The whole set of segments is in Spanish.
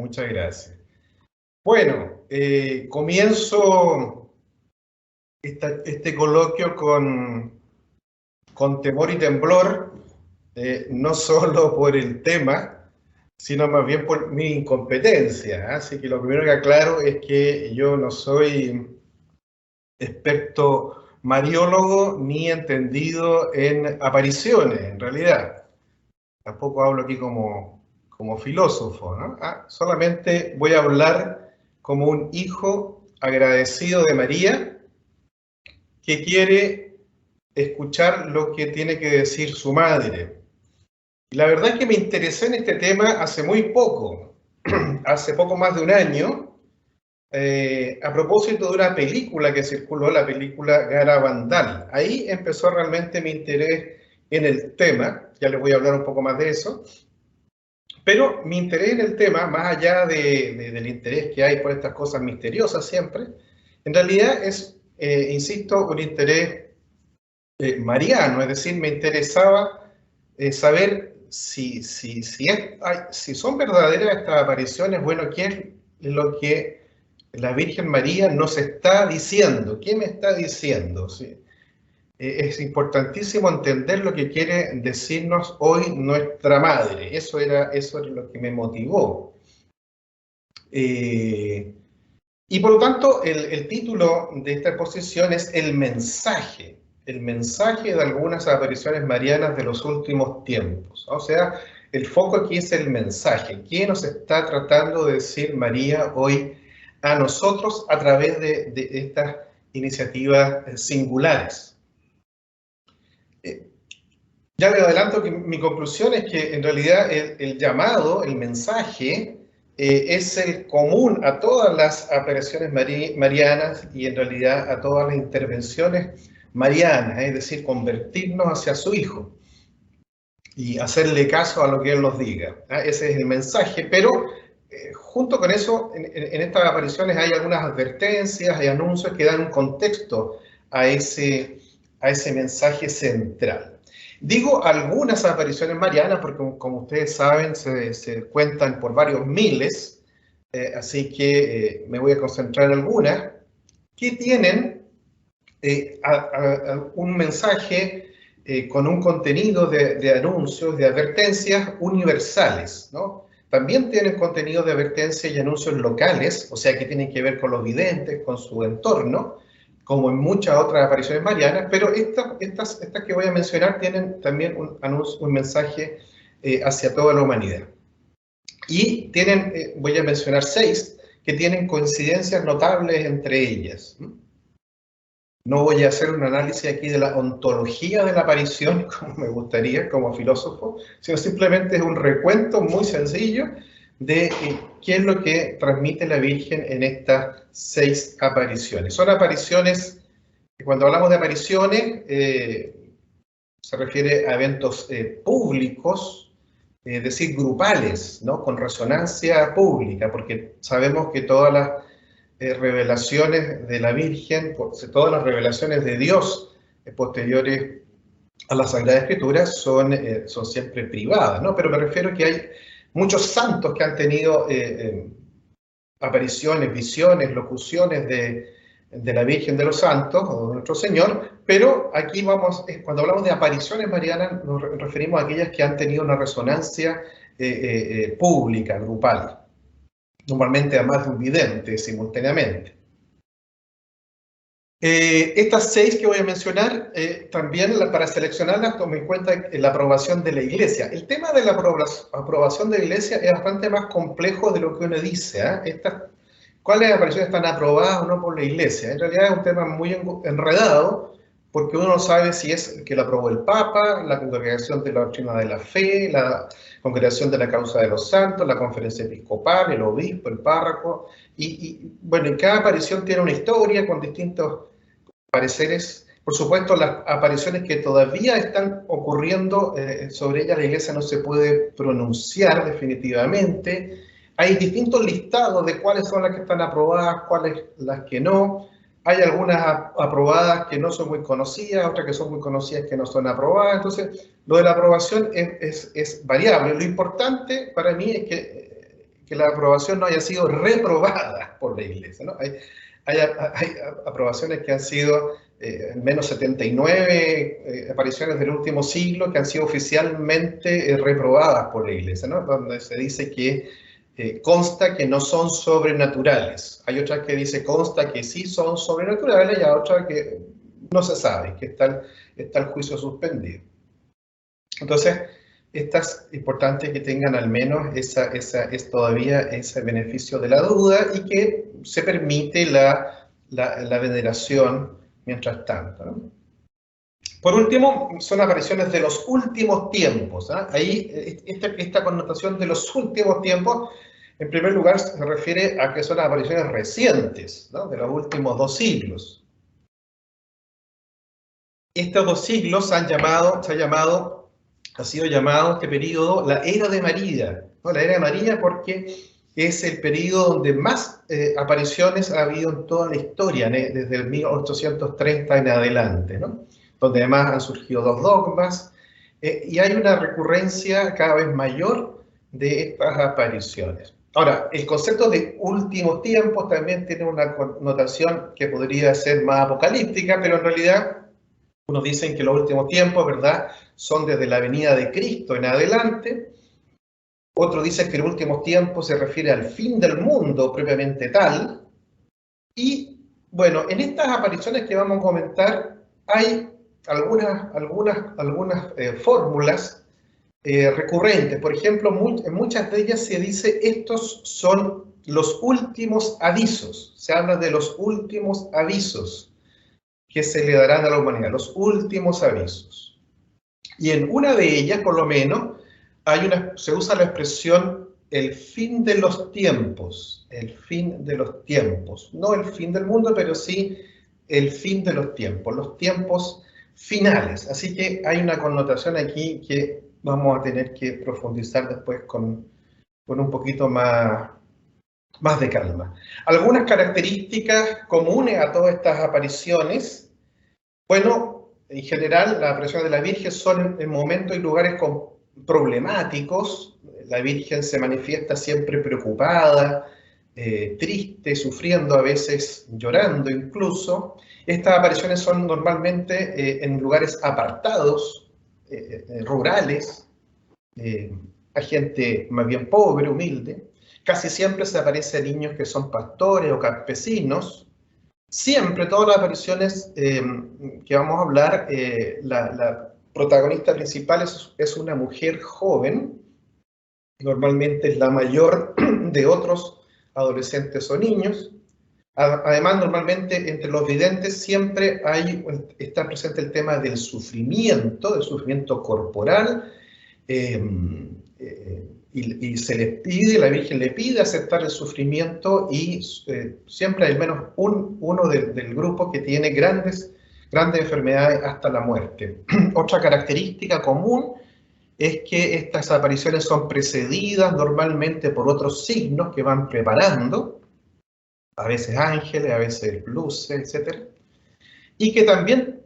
Muchas gracias. Bueno, comienzo este coloquio con temor y temblor, no solo por el tema, sino más bien por mi incompetencia. Así que lo primero que aclaro es que yo no soy experto mariólogo ni entendido en apariciones, en realidad. Tampoco hablo aquí como filósofo, ¿no? Solamente voy a hablar como un hijo agradecido de María que quiere escuchar lo que tiene que decir su madre. Y la verdad es que me interesé en este tema hace muy poco, hace poco más de un año, a propósito de una película que circuló, la película Garabandal. Ahí empezó realmente mi interés en el tema, ya les voy a hablar un poco más de eso. Pero mi interés en el tema, más allá del interés que hay por estas cosas misteriosas siempre, en realidad es, insisto, un interés mariano, es decir, me interesaba saber si son verdaderas estas apariciones, bueno, qué es lo que la Virgen María nos está diciendo, qué me está diciendo, ¿sí? Es importantísimo entender lo que quiere decirnos hoy nuestra madre. Eso era lo que me motivó. Y por lo tanto, el título de esta exposición es el mensaje de algunas apariciones marianas de los últimos tiempos. O sea, el foco aquí es el mensaje. ¿Qué nos está tratando de decir María hoy a nosotros a través de estas iniciativas singulares? Ya le adelanto que mi conclusión es que en realidad el llamado, el mensaje, es el común a todas las apariciones marianas y en realidad a todas las intervenciones marianas, es decir, convertirnos hacia su Hijo y hacerle caso a lo que Él nos diga. Ese es el mensaje, pero junto con eso, en estas apariciones hay algunas advertencias, hay anuncios que dan un contexto a ese mensaje central. Digo algunas apariciones marianas porque, como ustedes saben, se cuentan por varios miles, así que me voy a concentrar en algunas que tienen un mensaje con un contenido de anuncios, de advertencias universales, ¿no? También tienen contenido de advertencias y anuncios locales, o sea, que tienen que ver con los videntes, con su entorno, como en muchas otras apariciones marianas, pero estas que voy a mencionar tienen también un mensaje hacia toda la humanidad. Y tienen, voy a mencionar 6, que tienen coincidencias notables entre ellas. No voy a hacer un análisis aquí de la ontología de la aparición, como me gustaría como filósofo, sino simplemente es un recuento muy sencillo de qué es lo que transmite la Virgen en estas 6 apariciones. Son apariciones, cuando hablamos de apariciones, se refiere a eventos públicos, es decir, grupales, ¿no? Con resonancia pública, porque sabemos que todas las revelaciones de la Virgen, todas las revelaciones de Dios posteriores a la Sagrada Escritura son siempre privadas, ¿no? Pero me refiero a que hay muchos santos que han tenido apariciones, visiones, locuciones de la Virgen de los Santos, o de nuestro Señor, pero aquí cuando hablamos de apariciones marianas, nos referimos a aquellas que han tenido una resonancia pública, grupal, normalmente a más de un vidente simultáneamente. Estas 6 que voy a mencionar, también para seleccionarlas tomé en cuenta la aprobación de la Iglesia. El tema de la aprobación de la Iglesia es bastante más complejo de lo que uno dice. ¿Cuáles apariciones están aprobadas o no por la Iglesia? En realidad es un tema muy enredado, porque uno no sabe si es que lo aprobó el Papa, la Congregación de la Doctrina de la Fe, la Congregación de la Causa de los Santos, la Conferencia Episcopal, el Obispo, el Párroco, bueno, y cada aparición tiene una historia con distintos pareceres. Por supuesto, las apariciones que todavía están ocurriendo, sobre ellas la Iglesia no se puede pronunciar definitivamente. Hay distintos listados de cuáles son las que están aprobadas, cuáles las que no. Hay algunas aprobadas que no son muy conocidas, otras que son muy conocidas que no son aprobadas. Entonces, lo de la aprobación es variable. Lo importante para mí es que que la aprobación no haya sido reprobada por la Iglesia, ¿no? Hay aprobaciones que han sido menos 79 apariciones del último siglo que han sido oficialmente reprobadas por la Iglesia, ¿no? Donde se dice que consta que no son sobrenaturales. Hay otras que dice consta que sí son sobrenaturales y hay otras que no se sabe, que está el juicio suspendido. Entonces, es importante que tengan al menos todavía ese beneficio de la duda y que se permite la veneración mientras tanto, ¿no? Por último, son apariciones de los últimos tiempos, ¿eh? Ahí, esta connotación de los últimos tiempos, en primer lugar, se refiere a que son apariciones recientes, ¿no? De los últimos 2 siglos. Estos 2 siglos ha sido llamado este periodo la Era de María, ¿no? La Era de María porque es el periodo donde más apariciones ha habido en toda la historia, desde el 1830 en adelante, ¿no? Donde además han surgido 2 dogmas, y hay una recurrencia cada vez mayor de estas apariciones. Ahora, el concepto de últimos tiempos también tiene una connotación que podría ser más apocalíptica, pero en realidad unos dicen que los últimos tiempos, ¿verdad?, son desde la venida de Cristo en adelante. Otros dicen que los últimos tiempos se refiere al fin del mundo propiamente tal. Y bueno, en estas apariciones que vamos a comentar hay algunas fórmulas recurrentes. Por ejemplo, en muchas de ellas se dice estos son los últimos avisos. Se habla de los últimos avisos que se le darán a la humanidad, los últimos avisos. Y en una de ellas, por lo menos, se usa la expresión el fin de los tiempos, el fin de los tiempos. No el fin del mundo, pero sí el fin de los tiempos finales. Así que hay una connotación aquí que vamos a tener que profundizar después con un poquito más de calma. Algunas características comunes a todas estas apariciones. Bueno, en general, las apariciones de la Virgen son en momentos y lugares problemáticos. La Virgen se manifiesta siempre preocupada, triste, sufriendo, a veces llorando incluso. Estas apariciones son normalmente en lugares apartados, rurales, a gente más bien pobre, humilde. Casi siempre se aparece a niños que son pastores o campesinos. Siempre, todas las apariciones que vamos a hablar, la protagonista principal es una mujer joven, normalmente es la mayor de otros adolescentes o niños. Además, normalmente entre los videntes siempre está presente el tema del sufrimiento corporal, y se les pide, la Virgen le pide aceptar el sufrimiento y siempre hay al menos uno del grupo que tiene grandes enfermedades hasta la muerte. Otra característica común es que estas apariciones son precedidas normalmente por otros signos que van preparando, a veces ángeles, a veces luces, etc. Y que también,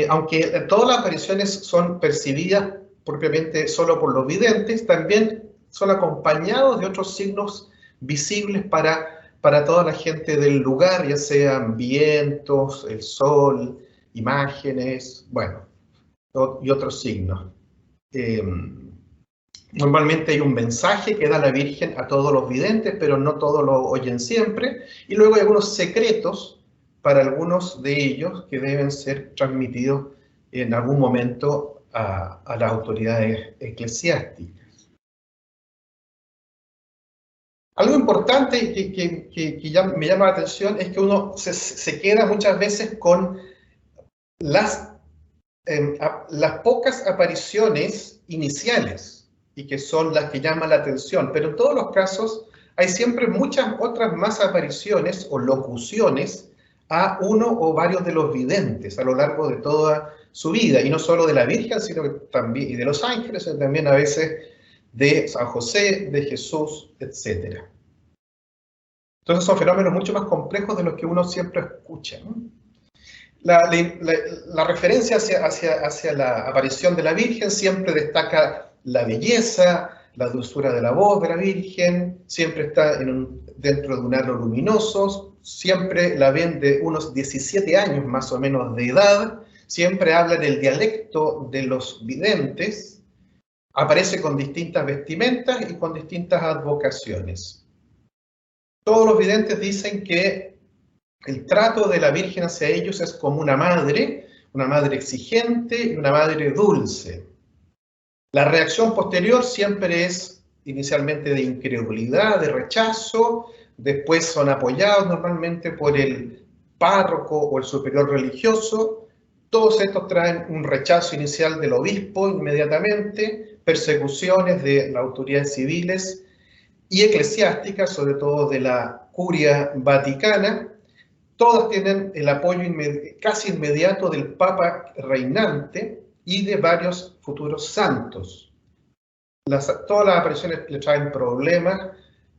aunque todas las apariciones son percibidas propiamente solo por los videntes, también son acompañados de otros signos visibles para toda la gente del lugar, ya sean vientos, el sol, imágenes, bueno, y otros signos. Normalmente hay un mensaje que da la Virgen a todos los videntes, pero no todos lo oyen siempre, y luego hay algunos secretos para algunos de ellos que deben ser transmitidos en algún momento a las autoridades eclesiásticas. Algo importante que ya me llama la atención es que uno se queda muchas veces con las pocas apariciones iniciales, y que son las que llaman la atención, pero en todos los casos hay siempre muchas otras más apariciones o locuciones a uno o varios de los videntes a lo largo de toda su vida, y no solo de la Virgen, sino que también y de los ángeles, sino también a veces de San José, de Jesús, etc. Entonces son fenómenos mucho más complejos de los que uno siempre escucha, ¿no? La referencia hacia la aparición de la Virgen siempre destaca la belleza, la dulzura de la voz de la Virgen, siempre está dentro de un halo luminoso, siempre la ven de unos 17 años más o menos de edad, siempre habla del dialecto de los videntes, aparece con distintas vestimentas y con distintas advocaciones. Todos los videntes dicen que el trato de la Virgen hacia ellos es como una madre exigente y una madre dulce. La reacción posterior siempre es inicialmente de incredulidad, de rechazo, después son apoyados normalmente por el párroco o el superior religioso. Todos estos traen un rechazo inicial del obispo inmediatamente, persecuciones de las autoridades civiles y eclesiásticas, sobre todo de la curia vaticana. Todas tienen el apoyo casi inmediato del Papa reinante y de varios futuros santos. Todas las apariciones le traen problemas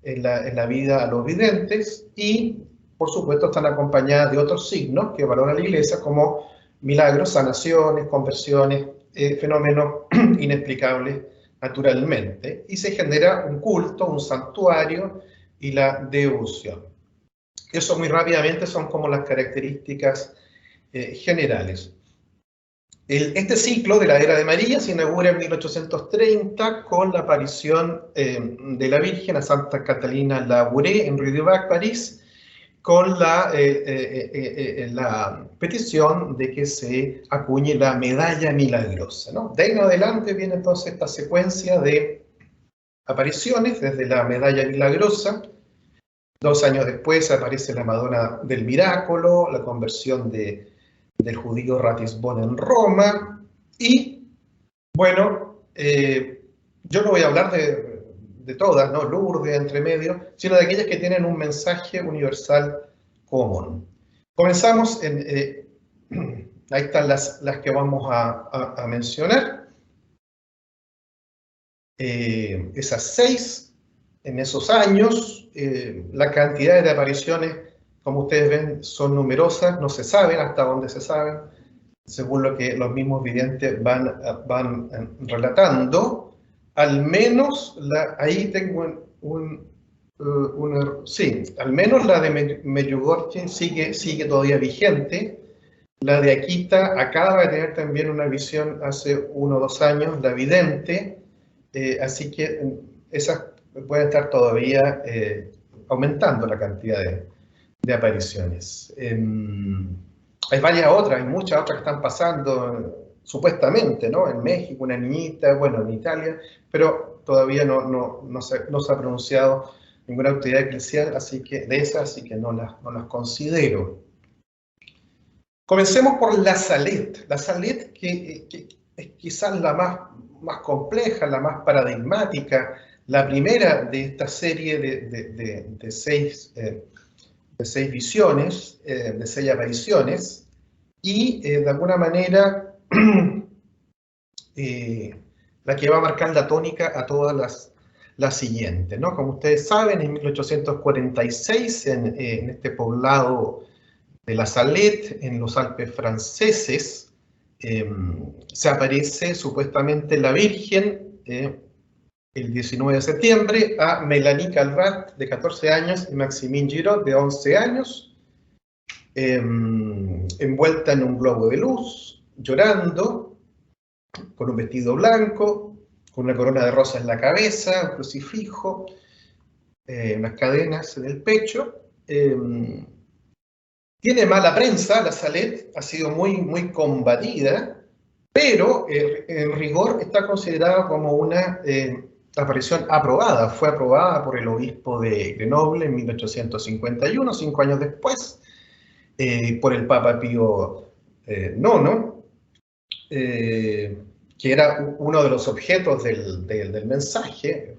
en la vida a los videntes y, por supuesto, están acompañadas de otros signos que valora la Iglesia, como milagros, sanaciones, conversiones, fenómenos inexplicables naturalmente, y se genera un culto, un santuario y la devoción. Eso muy rápidamente son como las características generales. Este ciclo de la era de María se inaugura en 1830 con la aparición de la Virgen a Santa Catalina Labouré en Rue du Bac, París, con la petición de que se acuñe la medalla milagrosa, ¿no? De ahí en adelante viene entonces esta secuencia de apariciones, desde la medalla milagrosa. 2 años después aparece la Madonna del Miracolo, la conversión del judío Ratisbon en Roma, y bueno, yo no voy a hablar de todas, ¿no? Lourdes, entre medio, sino de aquellas que tienen un mensaje universal común. Comenzamos ahí están las que vamos a mencionar. Esas 6, en esos años, la cantidad de apariciones, como ustedes ven, son numerosas, no se saben hasta dónde se saben, según lo que los mismos videntes van relatando. Al menos, ahí tengo sí, al menos la de Medjugorje sigue todavía vigente. La de Akita acaba de tener también una visión hace 1 o 2 años, la vidente, así que esas pueden estar todavía aumentando la cantidad de apariciones. Hay varias otras, hay muchas otras que están pasando, supuestamente, ¿no? En México, una niñita, bueno, en Italia, pero todavía no se ha pronunciado ninguna autoridad eclesial, así que así que no las considero. Comencemos por la Salet. La Salet, que es quizás la más compleja, la más paradigmática, la primera de esta serie de 6 visiones, de 6 apariciones, y de alguna manera la que va a marcar la tónica a todas las siguientes, ¿no? Como ustedes saben, en 1846, en este poblado de la Salet, en los Alpes franceses, se aparece supuestamente la Virgen el 19 de septiembre a Mélanie Calvat, de 14 años, y Maximine Giraud, de 11 años, envuelta en un globo de luz, llorando, con un vestido blanco, con una corona de rosas en la cabeza, un crucifijo, unas cadenas en el pecho. Tiene mala prensa la Salet, ha sido muy combatida, pero en rigor está considerada como una aparición aprobada. Fue aprobada por el obispo de Grenoble en 1851, 5 años después, por el Papa Pío IX, que era uno de los objetos del mensaje.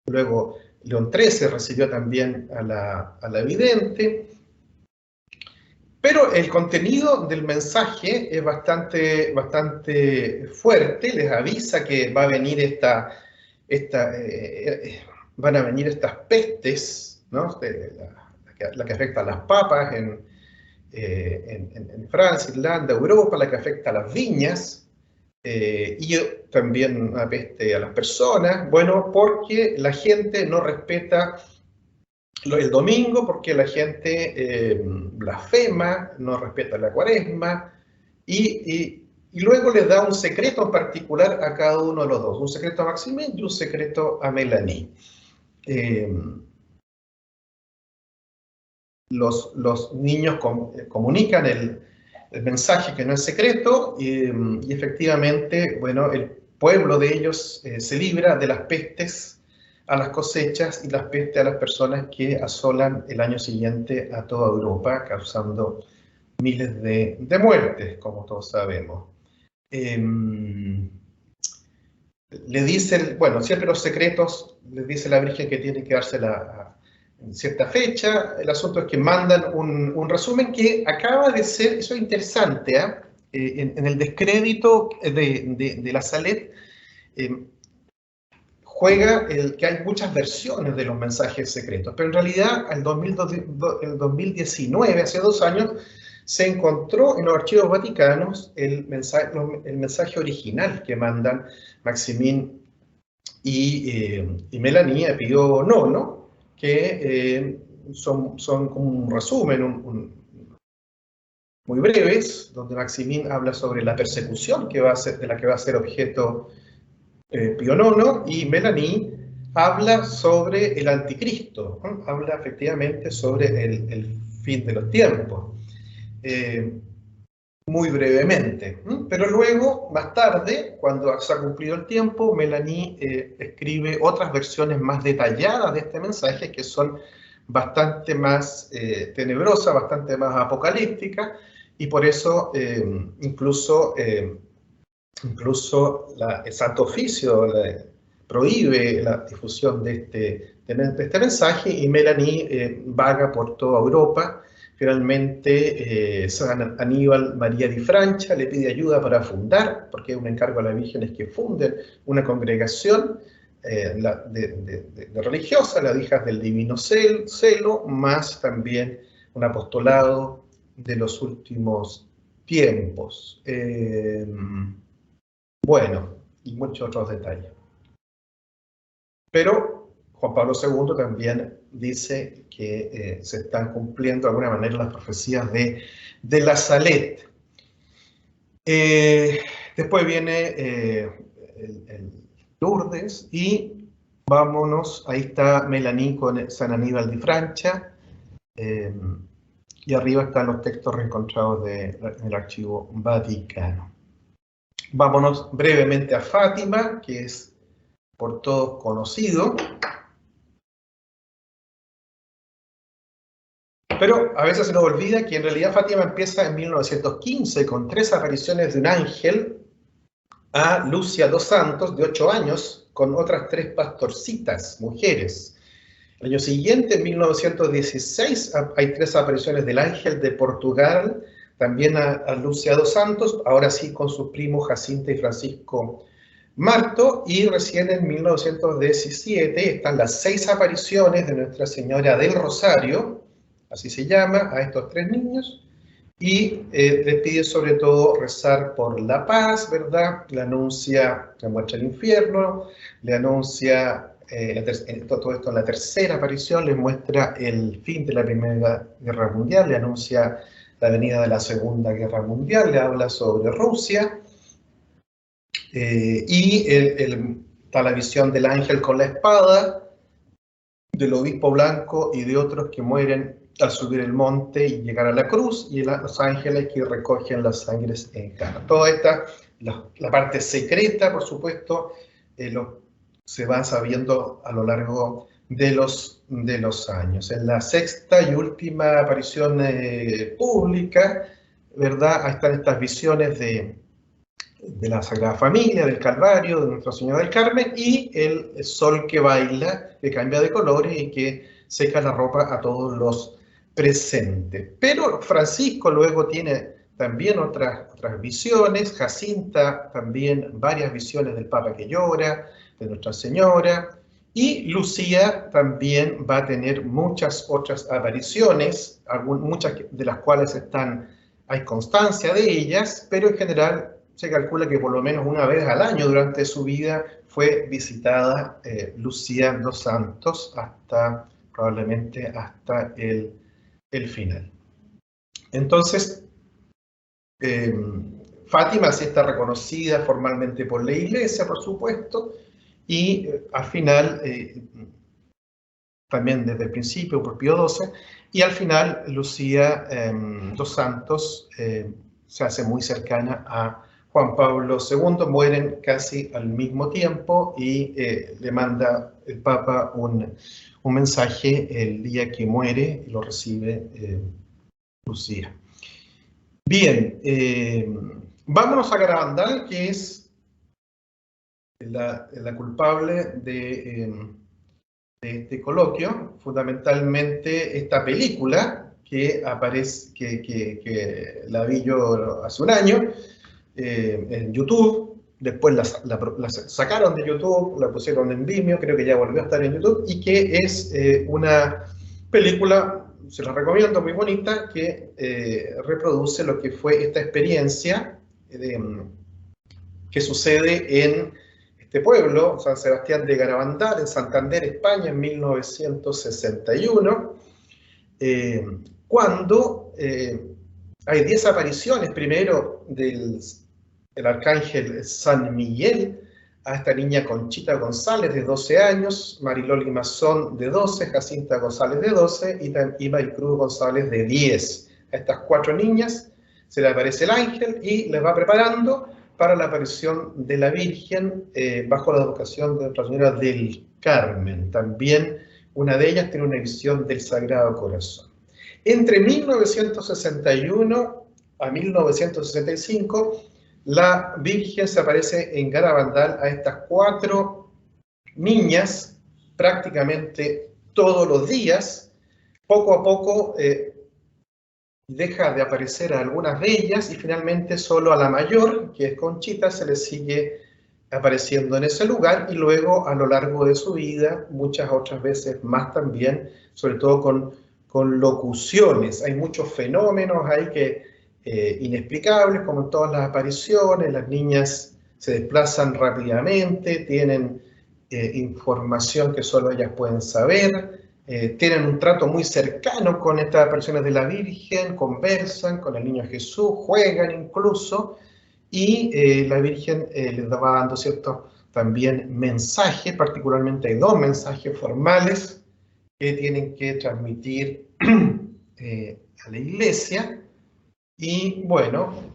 Luego León XIII recibió también a la vidente. Pero el contenido del mensaje es bastante fuerte, les avisa que va a venir van a venir estas pestes, ¿no? La que afecta a las papas en Francia, Irlanda, Europa, la que afecta a las viñas, y también una peste a las personas, bueno, porque la gente no respeta el domingo, porque la gente blasfema, no respeta la cuaresma, y luego les da un secreto en particular a cada uno de los dos, un secreto a Maximín y un secreto a Melanie. Los niños comunican el mensaje que no es secreto y efectivamente, bueno, el pueblo de ellos se libra de las pestes a las cosechas y las pestes a las personas que asolan el año siguiente a toda Europa, causando miles de muertes, como todos sabemos. Le dice, bueno, siempre los secretos, les dice la Virgen que tiene que dársela en cierta fecha. El asunto es que mandan un resumen que acaba de ser, eso es interesante, en el descrédito de la Salet, juega el que hay muchas versiones de los mensajes secretos, pero en realidad el 2019, hace 2 años, se encontró en los archivos vaticanos el mensaje original que mandan Maximín y Melanie a Pío IX, que son como un resumen, muy breves, donde Maximín habla sobre la persecución de la que va a ser objeto Pío IX, y Melanie habla sobre el anticristo, ¿no? Habla efectivamente sobre el fin de los tiempos. Muy brevemente, pero luego, más tarde, cuando se ha cumplido el tiempo, Melanie escribe otras versiones más detalladas de este mensaje que son bastante más tenebrosas, bastante más apocalípticas, y por eso incluso el Santo Oficio prohíbe la difusión de este mensaje, y Melanie vaga por toda Europa. Finalmente, San Aníbal María di Francia le pide ayuda para fundar, porque es un encargo a las vírgenes que funden una congregación de religiosa, las hijas del Divino Celo, más también un apostolado de los últimos tiempos. Bueno, y muchos otros detalles. Pero Juan Pablo II también dice que se están cumpliendo de alguna manera las profecías de la Salet. Después viene el Lourdes y vámonos, ahí está Melanie con San Aníbal di Francia, y arriba están los textos reencontrados del Archivo Vaticano. Vámonos brevemente a Fátima, que es por todos conocido. Pero a veces se nos olvida que en realidad Fátima empieza en 1915 con 3 apariciones de un ángel a Lucia dos Santos, de 8 años, con otras 3 pastorcitas, mujeres. El año siguiente, en 1916, hay 3 apariciones del ángel de Portugal, también a Lucia dos Santos, ahora sí con sus primos Jacinta y Francisco Marto, y recién en 1917 están las 6 apariciones de Nuestra Señora del Rosario, así se llama, a estos 3 niños, y les pide sobre todo rezar por la paz, ¿verdad? Le anuncia, le muestra el infierno, le anuncia, todo esto en la tercera aparición, les muestra el fin de la Primera Guerra Mundial, le anuncia la venida de la Segunda Guerra Mundial, le habla sobre Rusia, y está la visión del ángel con la espada, del obispo blanco y de otros que mueren al subir el monte y llegar a la cruz, y los ángeles que recogen las sangres en cana. Toda esta, la parte secreta, por supuesto, se va sabiendo a lo largo de los años. En la sexta y última aparición pública, ¿verdad? Ahí están estas visiones de la Sagrada Familia, del Calvario, de Nuestra Señora del Carmen, y el sol que baila, que cambia de colores y que seca la ropa a todos los presentes. Pero Francisco luego tiene también otras visiones, Jacinta también varias visiones del Papa que llora, de Nuestra Señora, y Lucía también va a tener muchas otras apariciones, muchas de las cuales hay constancia de ellas, pero en general se calcula que por lo menos una vez al año durante su vida fue visitada Lucía dos Santos probablemente hasta el final. Entonces, Fátima sí está reconocida formalmente por la Iglesia, por supuesto, y al final, también desde el principio por Pío XII, y al final Lucía dos Santos se hace muy cercana a Juan Pablo II, mueren casi al mismo tiempo y le manda el Papa un mensaje el día que muere y lo recibe Lucía. Bien, vámonos a Garabandal, que es la culpable de este coloquio, fundamentalmente esta película que aparece, que la vi yo hace un año en YouTube, después la sacaron de YouTube, la pusieron en Vimeo, creo que ya volvió a estar en YouTube, y que es una película, se la recomiendo, muy bonita, que reproduce lo que fue esta experiencia que sucede en este pueblo, San Sebastián de Garabandal, en Santander, España, en 1961, cuando hay 10 apariciones, primero del arcángel San Miguel, a esta niña Conchita González, de 12 años, Marilol Guimazón, de 12, Jacinta González, de 12, y Maricruz González, de 10. A estas 4 niñas se le aparece el ángel y les va preparando para la aparición de la Virgen bajo la advocación de Nuestra Señora del Carmen. También una de ellas tiene una visión del Sagrado Corazón. Entre 1961 a 1965, la Virgen se aparece en Garabandal a estas 4 niñas prácticamente todos los días. Poco a poco deja de aparecer a algunas de ellas y finalmente solo a la mayor, que es Conchita, se le sigue apareciendo en ese lugar, y luego a lo largo de su vida muchas otras veces más también, sobre todo con locuciones. Hay muchos fenómenos ahí que inexplicables, como en todas las apariciones. Las niñas se desplazan rápidamente, tienen información que solo ellas pueden saber, tienen un trato muy cercano con estas apariciones de la Virgen, conversan con el niño Jesús, juegan incluso, y la Virgen les va dando ciertos también mensajes, particularmente hay 2 mensajes formales que tienen que transmitir a la Iglesia. Y bueno,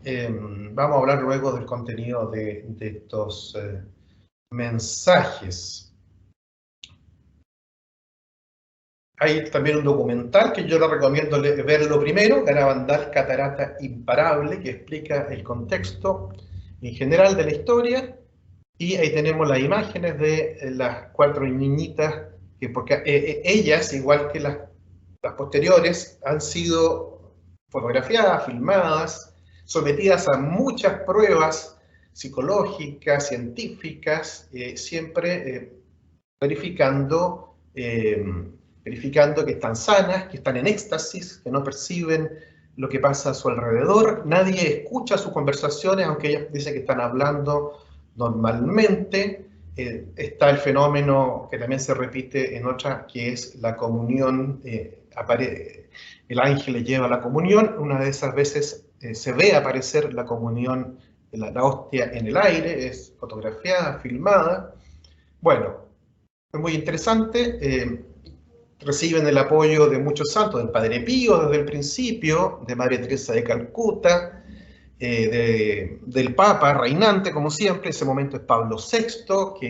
vamos a hablar luego del contenido de estos mensajes. Hay también un documental que yo le recomiendo verlo primero, Garabandal, Catarata Imparable, que explica el contexto en general de la historia. Y ahí tenemos las imágenes de las 4 niñitas, porque ellas, igual que las posteriores, han sido fotografiadas, filmadas, sometidas a muchas pruebas psicológicas, científicas, siempre verificando que están sanas, que están en éxtasis, que no perciben lo que pasa a su alrededor. Nadie escucha sus conversaciones, aunque ellas dicen que están hablando normalmente. Está el fenómeno que también se repite en otras, que es la comunión. El ángel le lleva la comunión. Una de esas veces se ve aparecer la comunión, la hostia en el aire, es fotografiada, filmada. Bueno, es muy interesante. Reciben el apoyo de muchos santos, del Padre Pío desde el principio, de Madre Teresa de Calcuta, del Papa reinante, como siempre. En ese momento es Pablo VI, que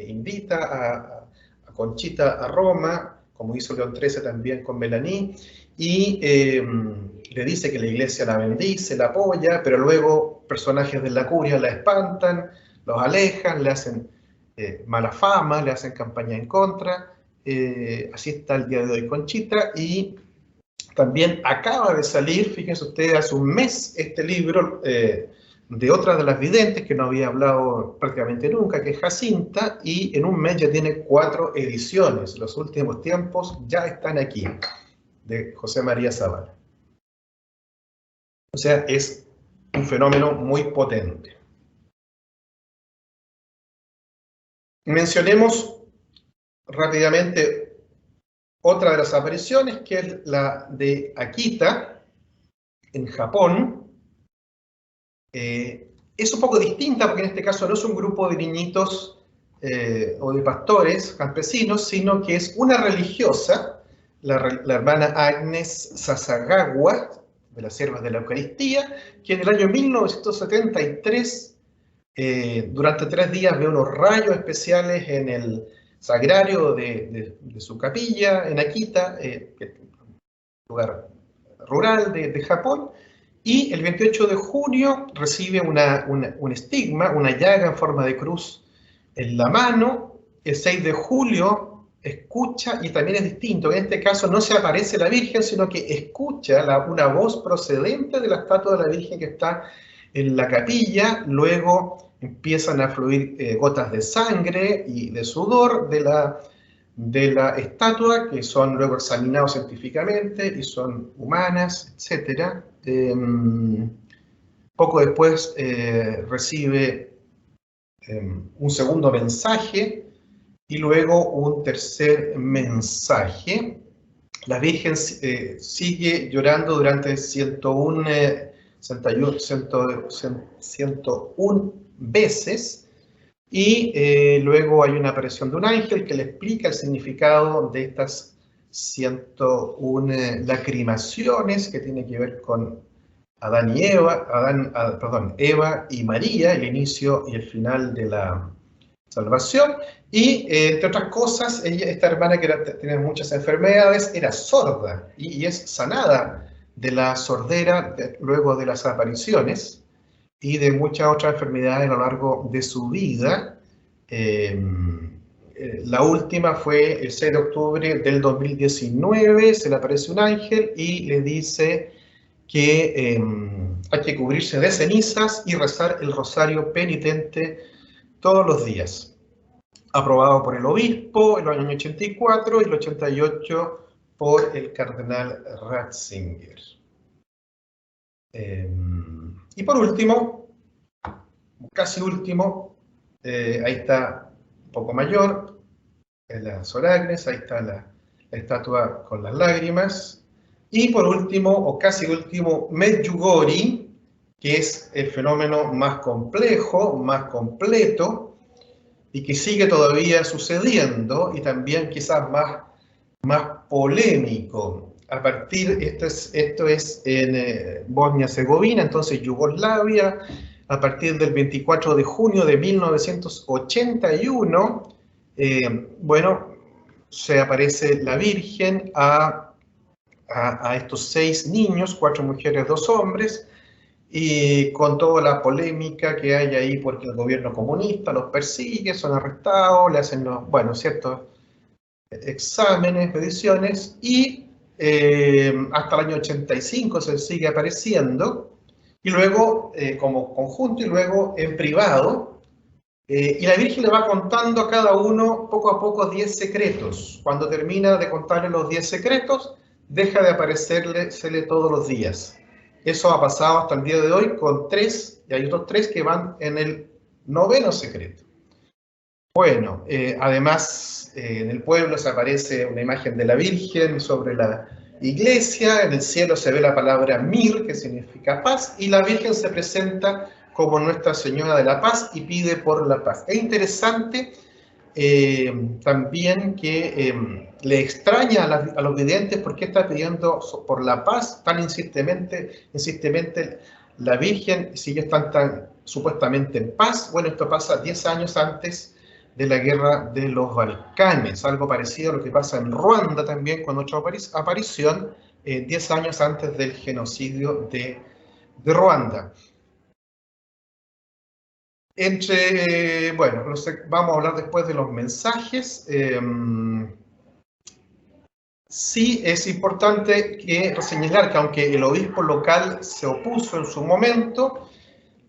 invita a Conchita a Roma, como hizo León XIII también con Melanie, y le dice que la Iglesia la bendice, la apoya, pero luego personajes de la curia la espantan, los alejan, le hacen mala fama, le hacen campaña en contra. Así está el día de hoy Conchita. Y también acaba de salir, fíjense ustedes, hace un mes, este libro de otra de las videntes que no había hablado prácticamente nunca, que es Jacinta, y en un mes ya tiene 4 ediciones. Los últimos tiempos ya están aquí, de José María Zavala. O sea, es un fenómeno muy potente. Mencionemos rápidamente otra de las apariciones, que es la de Akita, en Japón. Es un poco distinta porque en este caso no es un grupo de niñitos o de pastores campesinos, sino que es una religiosa, la hermana Agnes Sasagawa, de las Siervas de la Eucaristía, que en el año 1973, durante 3 días, ve unos rayos especiales en el sagrario de su capilla en Akita, lugar rural de Japón, y el 28 de junio recibe un estigma, una llaga en forma de cruz en la mano. El 6 de julio escucha, y también es distinto, en este caso no se aparece la Virgen, sino que escucha una voz procedente de la estatua de la Virgen que está en la capilla. Luego empiezan a fluir gotas de sangre y de sudor de la estatua, que son luego examinados científicamente y son humanas, etc. Poco después recibe un segundo mensaje y luego un tercer mensaje. La Virgen sigue llorando durante 101 veces. Y luego hay una aparición de un ángel que le explica el significado de estas 101 lacrimaciones, que tiene que ver con Adán y Eva, Eva y María, el inicio y el final de la salvación. Y entre otras cosas, esta hermana que tenía muchas enfermedades, era sorda y es sanada de la sordera luego de las apariciones y de muchas otras enfermedades a lo largo de su vida. La última fue el 6 de octubre del 2019, se le aparece un ángel y le dice que hay que cubrirse de cenizas y rezar el rosario penitente todos los días. Aprobado por el obispo en el año 84 y el 88 por el cardenal Ratzinger. Y por último, casi último, ahí está un poco mayor, la Sor Agnes, ahí está la estatua con las lágrimas. Y por último, o casi último, Medjugorje, que es el fenómeno más complejo, más completo, y que sigue todavía sucediendo, y también quizás más polémico. A partir, esto es en Bosnia-Herzegovina, entonces Yugoslavia, a partir del 24 de junio de 1981, bueno, se aparece la Virgen a estos 6 niños, 4 mujeres, 2 hombres, y con toda la polémica que hay ahí porque el gobierno comunista los persigue, son arrestados, le hacen ciertos exámenes, mediciones, y hasta el año 85 se sigue apareciendo, y luego como conjunto y luego en privado, y la Virgen le va contando a cada uno poco a poco 10 secretos. Cuando termina de contarle los 10 secretos, deja de aparecérsele todos los días. Eso ha pasado hasta el día de hoy con 3, y hay otros 3 que van en el 9º secreto. Bueno, además en el pueblo se aparece una imagen de la Virgen sobre la iglesia, en el cielo se ve la palabra Mir, que significa paz, y la Virgen se presenta como Nuestra Señora de la Paz y pide por la paz. Es interesante también que le extraña a los videntes por qué está pidiendo por la paz tan insistentemente la Virgen, si ellos están tan supuestamente en paz. Bueno, esto pasa 10 años antes de la guerra de los Balcanes, algo parecido a lo que pasa en Ruanda también con otra aparición 10 años antes del genocidio de Ruanda. Bueno, vamos a hablar después de los mensajes. Sí es importante señalar que aunque el obispo local se opuso en su momento,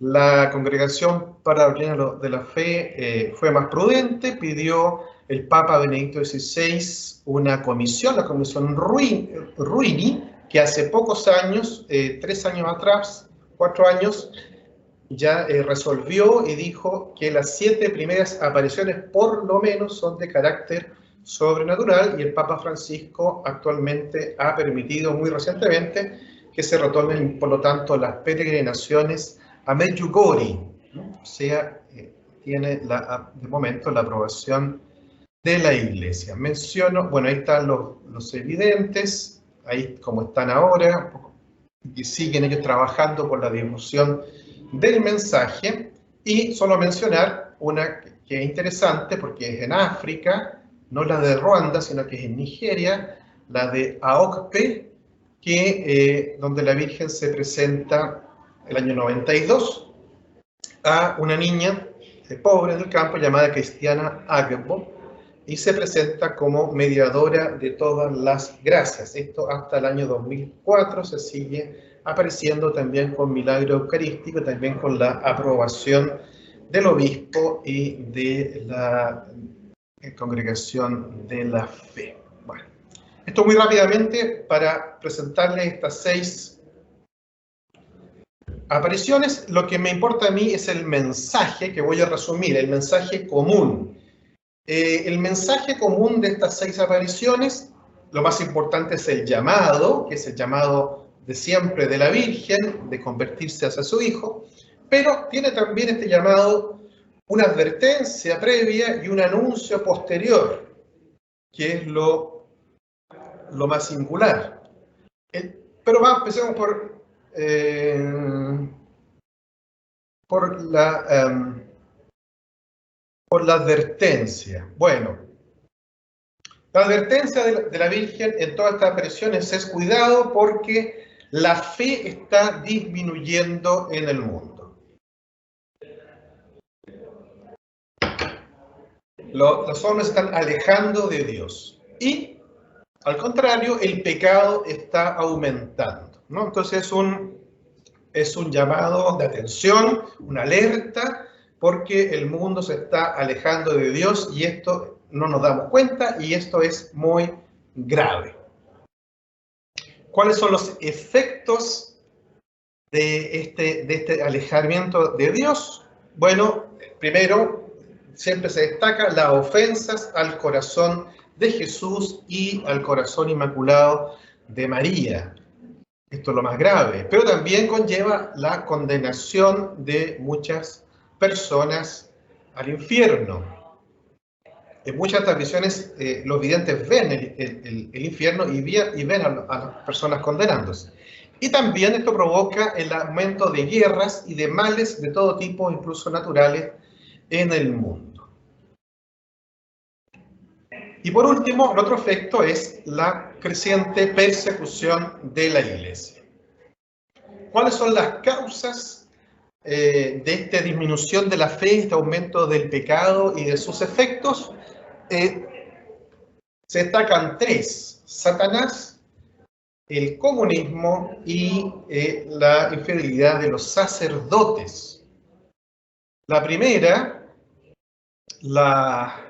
la Congregación para la Doctrina de la Fe fue más prudente, pidió el Papa Benedicto XVI una comisión, la Comisión Ruini, que hace pocos años, 3 años atrás, 4 años, ya resolvió y dijo que las 7 primeras apariciones por lo menos son de carácter sobrenatural, y el Papa Francisco actualmente ha permitido muy recientemente que se retomen, por lo tanto, las peregrinaciones a Medjugorje, ¿no? O sea, tiene de momento la aprobación de la Iglesia. Menciono, bueno, ahí están los evidentes, ahí como están ahora, y siguen ellos trabajando por la difusión del mensaje. Y solo mencionar una que es interesante porque es en África, no la de Ruanda, sino que es en Nigeria, la de Aokpe, donde la Virgen se presenta el año 92 a una niña pobre del campo llamada Cristiana Agbo, y se presenta como mediadora de todas las gracias. Esto hasta el año 2004 se sigue apareciendo también con milagro eucarístico, también con la aprobación del obispo y de la congregación de la fe. Bueno, esto muy rápidamente para presentarles estas 6 apariciones. Lo que me importa a mí es el mensaje que voy a resumir, el mensaje común. El mensaje común de estas 6 apariciones, lo más importante es el llamado, que es el llamado de siempre de la Virgen, de convertirse hacia su Hijo, pero tiene también este llamado una advertencia previa y un anuncio posterior, que es lo más singular. Pero empecemos por la advertencia. Bueno, la advertencia de la Virgen en todas estas apariciones es cuidado porque la fe está disminuyendo en el mundo. Los hombres están alejando de Dios y, al contrario, el pecado está aumentando, ¿no? Entonces es un llamado de atención, una alerta, porque el mundo se está alejando de Dios y esto no nos damos cuenta, y esto es muy grave. ¿Cuáles son los efectos de este alejamiento de Dios? Bueno, primero, siempre se destaca las ofensas al corazón de Jesús y al corazón inmaculado de María. Esto es lo más grave, pero también conlleva la condenación de muchas personas al infierno. En muchas tradiciones los videntes ven el infierno y ven a las personas condenándose. Y también esto provoca el aumento de guerras y de males de todo tipo, incluso naturales, en el mundo. Y por último, el otro efecto es la creciente persecución de la Iglesia. ¿Cuáles son las causas de esta disminución de la fe, este aumento del pecado y de sus efectos? Se destacan 3: Satanás, el comunismo y la infidelidad de los sacerdotes. La primera, la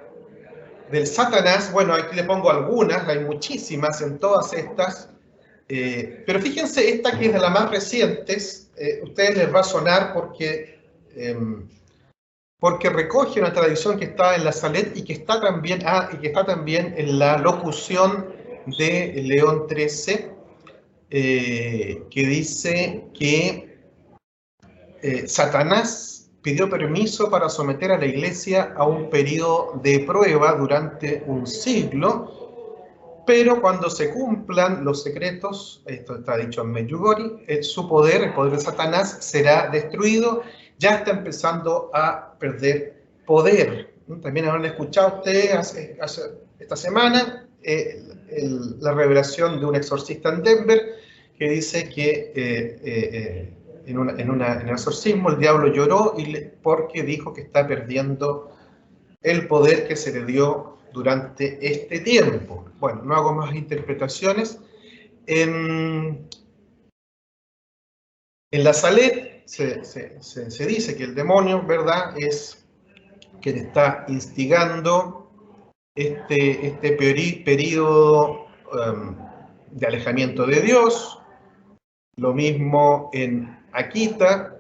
del Satanás, bueno, aquí le pongo algunas, hay muchísimas en todas estas, pero fíjense esta que es de las más recientes, ustedes les va a sonar porque recoge una tradición que está en la Salet y que está también, en la locución de León XIII, que dice que Satanás pidió permiso para someter a la Iglesia a un periodo de prueba durante un siglo, pero cuando se cumplan los secretos, esto está dicho en Medjugorje, su poder, el poder de Satanás, será destruido. Ya está empezando a perder poder. También habrán escuchado ustedes esta semana la revelación de un exorcista en Denver que dice que en un exorcismo el diablo lloró porque dijo que está perdiendo el poder que se le dio durante este tiempo. Bueno, no hago más interpretaciones. En la Salet se dice que el demonio, ¿verdad?, es quien está instigando este periodo de alejamiento de Dios. Lo mismo en Akita,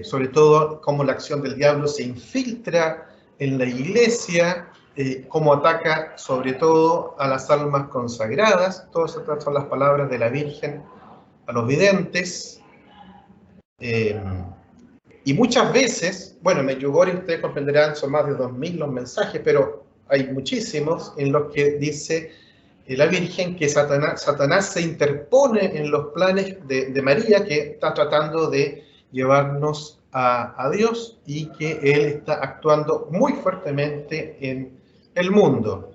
sobre todo cómo la acción del diablo se infiltra en la iglesia, cómo ataca sobre todo a las almas consagradas. Todas estas son las palabras de la Virgen a los videntes. Y muchas veces, bueno, en Medjugorje ustedes comprenderán, son más de 2000 los mensajes, pero hay muchísimos en los que dice la Virgen que Satanás se interpone en los planes de María, que está tratando de llevarnos a Dios, y que Él está actuando muy fuertemente en el mundo.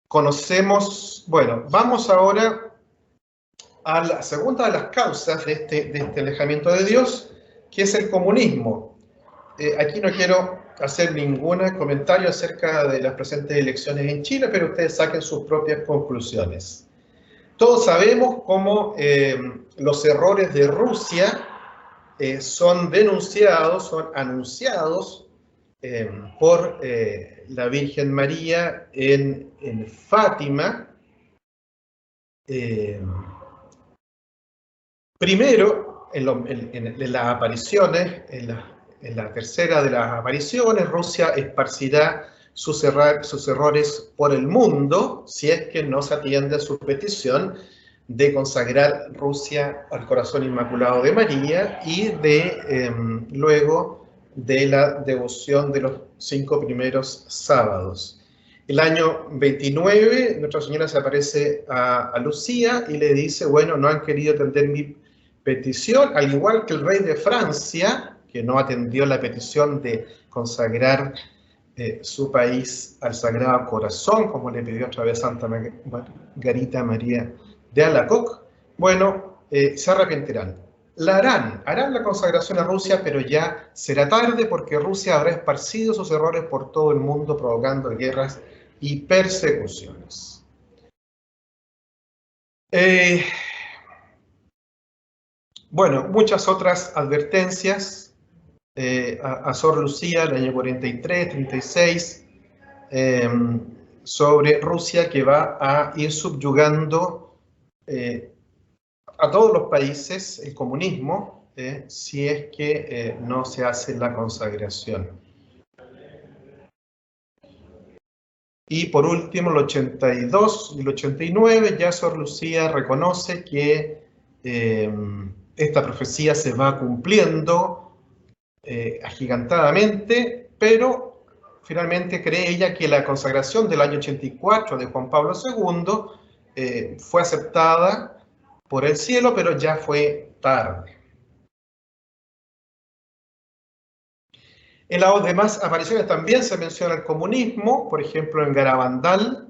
Conocemos, bueno, vamos ahora a la segunda de las causas de este alejamiento de Dios, que es el comunismo. Aquí no quiero hacer ningún comentario acerca de las presentes elecciones en Chile, pero ustedes saquen sus propias conclusiones. Todos sabemos cómo los errores de Rusia son denunciados, son anunciados por la Virgen María en Fátima. Primero, en las apariciones, en la tercera de las apariciones, Rusia esparcirá sus errores por el mundo si es que no se atiende a su petición de consagrar Rusia al corazón inmaculado de María y luego de la devoción de los 5 primeros sábados. El año 29, Nuestra Señora se aparece a Lucía y le dice, bueno, no han querido atender mi petición, al igual que el rey de Francia, que no atendió la petición de consagrar su país al Sagrado Corazón, como le pidió otra vez Santa Margarita María de Alacoque. Bueno, se arrepentirán. Harán la consagración a Rusia, pero ya será tarde porque Rusia habrá esparcido sus errores por todo el mundo, provocando guerras y persecuciones. Bueno, muchas otras advertencias a Sor Lucía, el año 43, 36, sobre Rusia, que va a ir subyugando a todos los países el comunismo, si es que no se hace la consagración. Y por último, el 82 y el 89, ya Sor Lucía reconoce que esta profecía se va cumpliendo agigantadamente, pero finalmente cree ella que la consagración del año 84 de Juan Pablo II fue aceptada por el cielo, pero ya fue tarde. En las demás apariciones también se menciona el comunismo, por ejemplo en Garabandal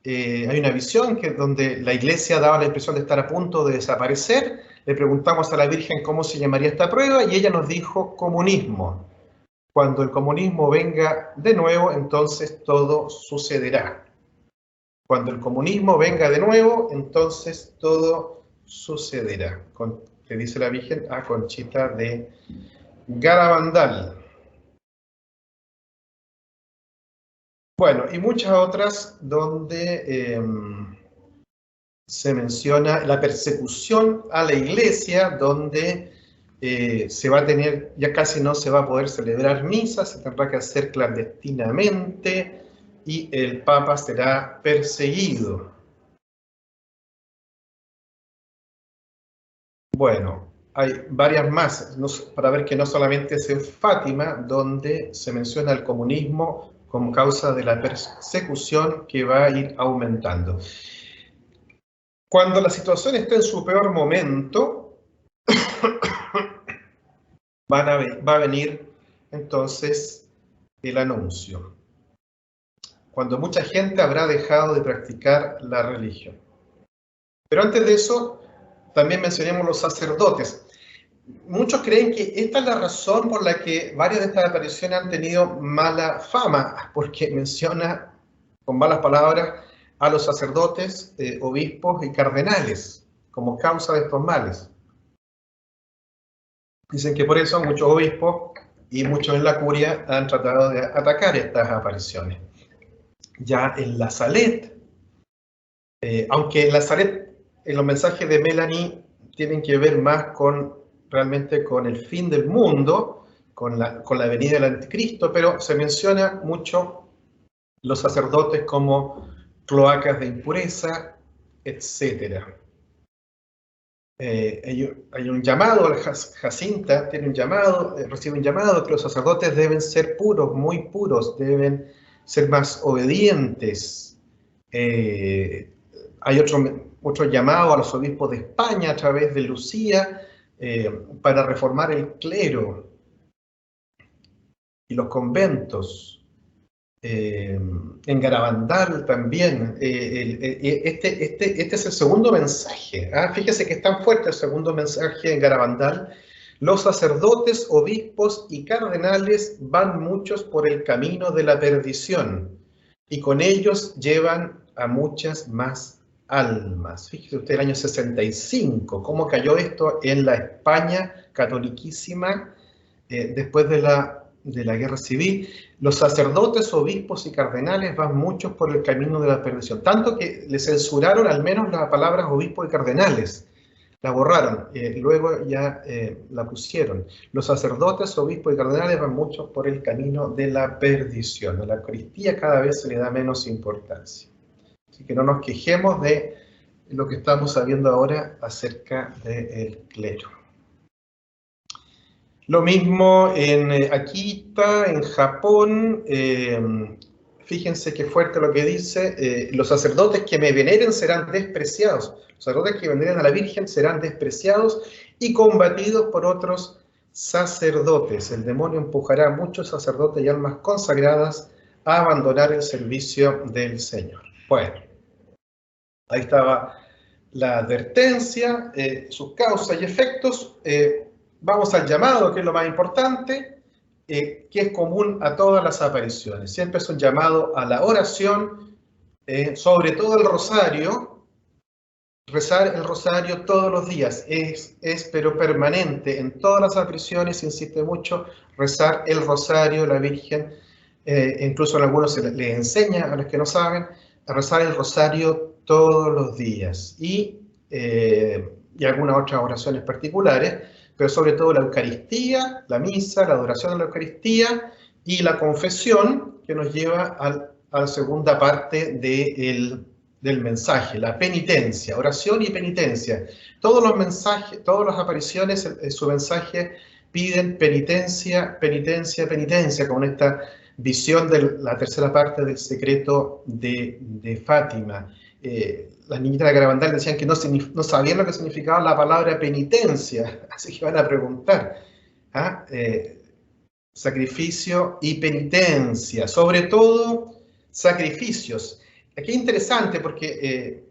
hay una visión donde la iglesia daba la impresión de estar a punto de desaparecer. Le preguntamos a la Virgen cómo se llamaría esta prueba y ella nos dijo comunismo. Cuando el comunismo venga de nuevo, entonces todo sucederá. Cuando el comunismo venga de nuevo, entonces todo sucederá. Que dice la Virgen a Conchita de Garabandal. Bueno, y muchas otras donde se menciona la persecución a la iglesia, donde se va a tener, ya casi no se va a poder celebrar misa, se tendrá que hacer clandestinamente y el Papa será perseguido. Bueno, hay varias más, para ver que no solamente es en Fátima, donde se menciona el comunismo como causa de la persecución que va a ir aumentando. Cuando la situación está en su peor momento, va a venir entonces el anuncio. Cuando mucha gente habrá dejado de practicar la religión. Pero antes de eso, también mencionemos los sacerdotes. Muchos creen que esta es la razón por la que varias de estas apariciones han tenido mala fama, porque menciona con malas palabras a los sacerdotes, obispos y cardenales como causa de estos males. Dicen que por eso muchos obispos y muchos en la curia han tratado de atacar estas apariciones. Ya en la Salet, aunque en la Salet, en los mensajes de Melanie tienen que ver más con realmente con el fin del mundo, con la venida del anticristo, pero se menciona mucho los sacerdotes como cloacas de impureza, etc. Hay un llamado, Jacinta tiene un llamado, recibe un llamado que los sacerdotes deben ser puros, muy puros, deben ser más obedientes. Hay otro llamado a los obispos de España a través de Lucía para reformar el clero y los conventos. En Garabandal también. Este es el segundo mensaje. Fíjese que es tan fuerte el segundo mensaje en Garabandal. Los sacerdotes, obispos y cardenales van muchos por el camino de la perdición y con ellos llevan a muchas más almas. Fíjese usted el año 65, cómo cayó esto en la España catoliquísima después de la guerra civil. Los sacerdotes, obispos y cardenales van muchos por el camino de la perdición, tanto que le censuraron al menos las palabras obispos y cardenales, la borraron, luego ya la pusieron. Los sacerdotes, obispos y cardenales van muchos por el camino de la perdición. A la Eucaristía cada vez se le da menos importancia. Así que no nos quejemos de lo que estamos sabiendo ahora acerca del clero. Lo mismo en Akita, en Japón. Fíjense qué fuerte lo que dice. Los sacerdotes que me veneren serán despreciados. Los sacerdotes que veneren a la Virgen serán despreciados y combatidos por otros sacerdotes. El demonio empujará a muchos sacerdotes y almas consagradas a abandonar el servicio del Señor. Bueno, ahí estaba la advertencia, sus causas y efectos. Vamos al llamado, que es lo más importante, que es común a todas las apariciones. Siempre es un llamado a la oración, sobre todo el rosario. Rezar el rosario todos los días es pero permanente. En todas las apariciones se insiste mucho rezar el rosario. La Virgen, incluso en algunos se les enseña a los que no saben, a rezar el rosario todos los días. Y algunas otras oraciones particulares, pero sobre todo la Eucaristía, la misa, la adoración de la Eucaristía y la confesión, que nos lleva a la segunda parte del mensaje, la penitencia, oración y penitencia. Todos los mensajes, todas las apariciones, su mensaje piden penitencia, penitencia, penitencia, con esta visión de la tercera parte del secreto de Fátima. Las niñitas de Garabandal decían que no sabían lo que significaba la palabra penitencia, así que van a preguntar. Sacrificio y penitencia, sobre todo sacrificios. Aquí es interesante porque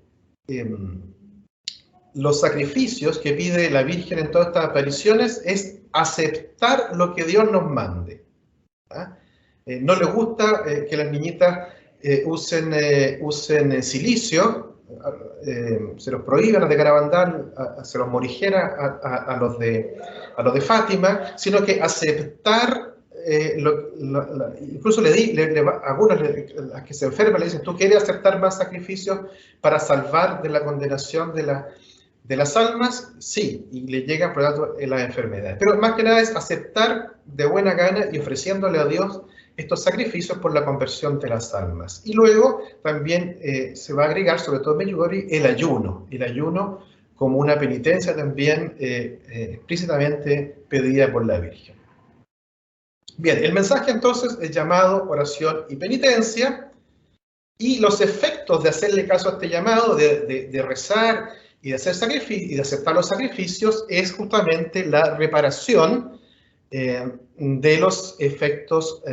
los sacrificios que pide la Virgen en todas estas apariciones es aceptar lo que Dios nos mande. No le gusta que las niñitas usen silicio, se los prohíbe a los de Garabandal, se los morigera a los de Fátima, sino que aceptar, incluso algunas las que se enferman le dicen, ¿tú quieres aceptar más sacrificios para salvar de la condenación de las almas? Sí, y le llegan por lo tanto las enfermedades. Pero más que nada es aceptar de buena gana y ofreciéndole a Dios estos sacrificios por la conversión de las almas. Y luego también se va a agregar, sobre todo en Medjugorje, el ayuno como una penitencia también explícitamente pedida por la Virgen. Bien, el mensaje entonces es llamado oración y penitencia, y los efectos de hacerle caso a este llamado, de rezar y de hacer sacrificios y de aceptar los sacrificios, es justamente la reparación de los efectos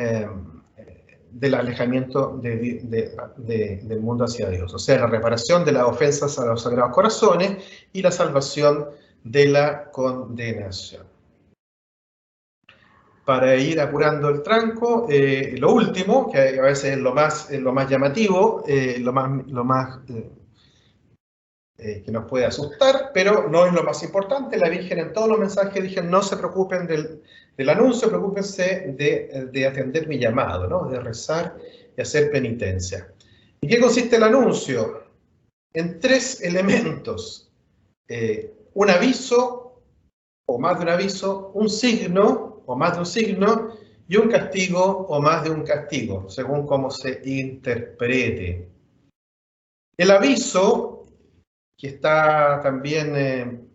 del alejamiento del mundo hacia Dios, o sea, la reparación de las ofensas a los Sagrados Corazones y la salvación de la condenación. Para ir apurando el tranco, lo último, que a veces es lo más llamativo, lo más que nos puede asustar, pero no es lo más importante. La Virgen en todos los mensajes dije, no se preocupen del anuncio, preocúpense de atender mi llamado, ¿no? De rezar y hacer penitencia. ¿Y qué consiste el anuncio? En tres elementos: un aviso, o más de un aviso, un signo o más de un signo y un castigo o más de un castigo, según cómo se interprete. El aviso, que está también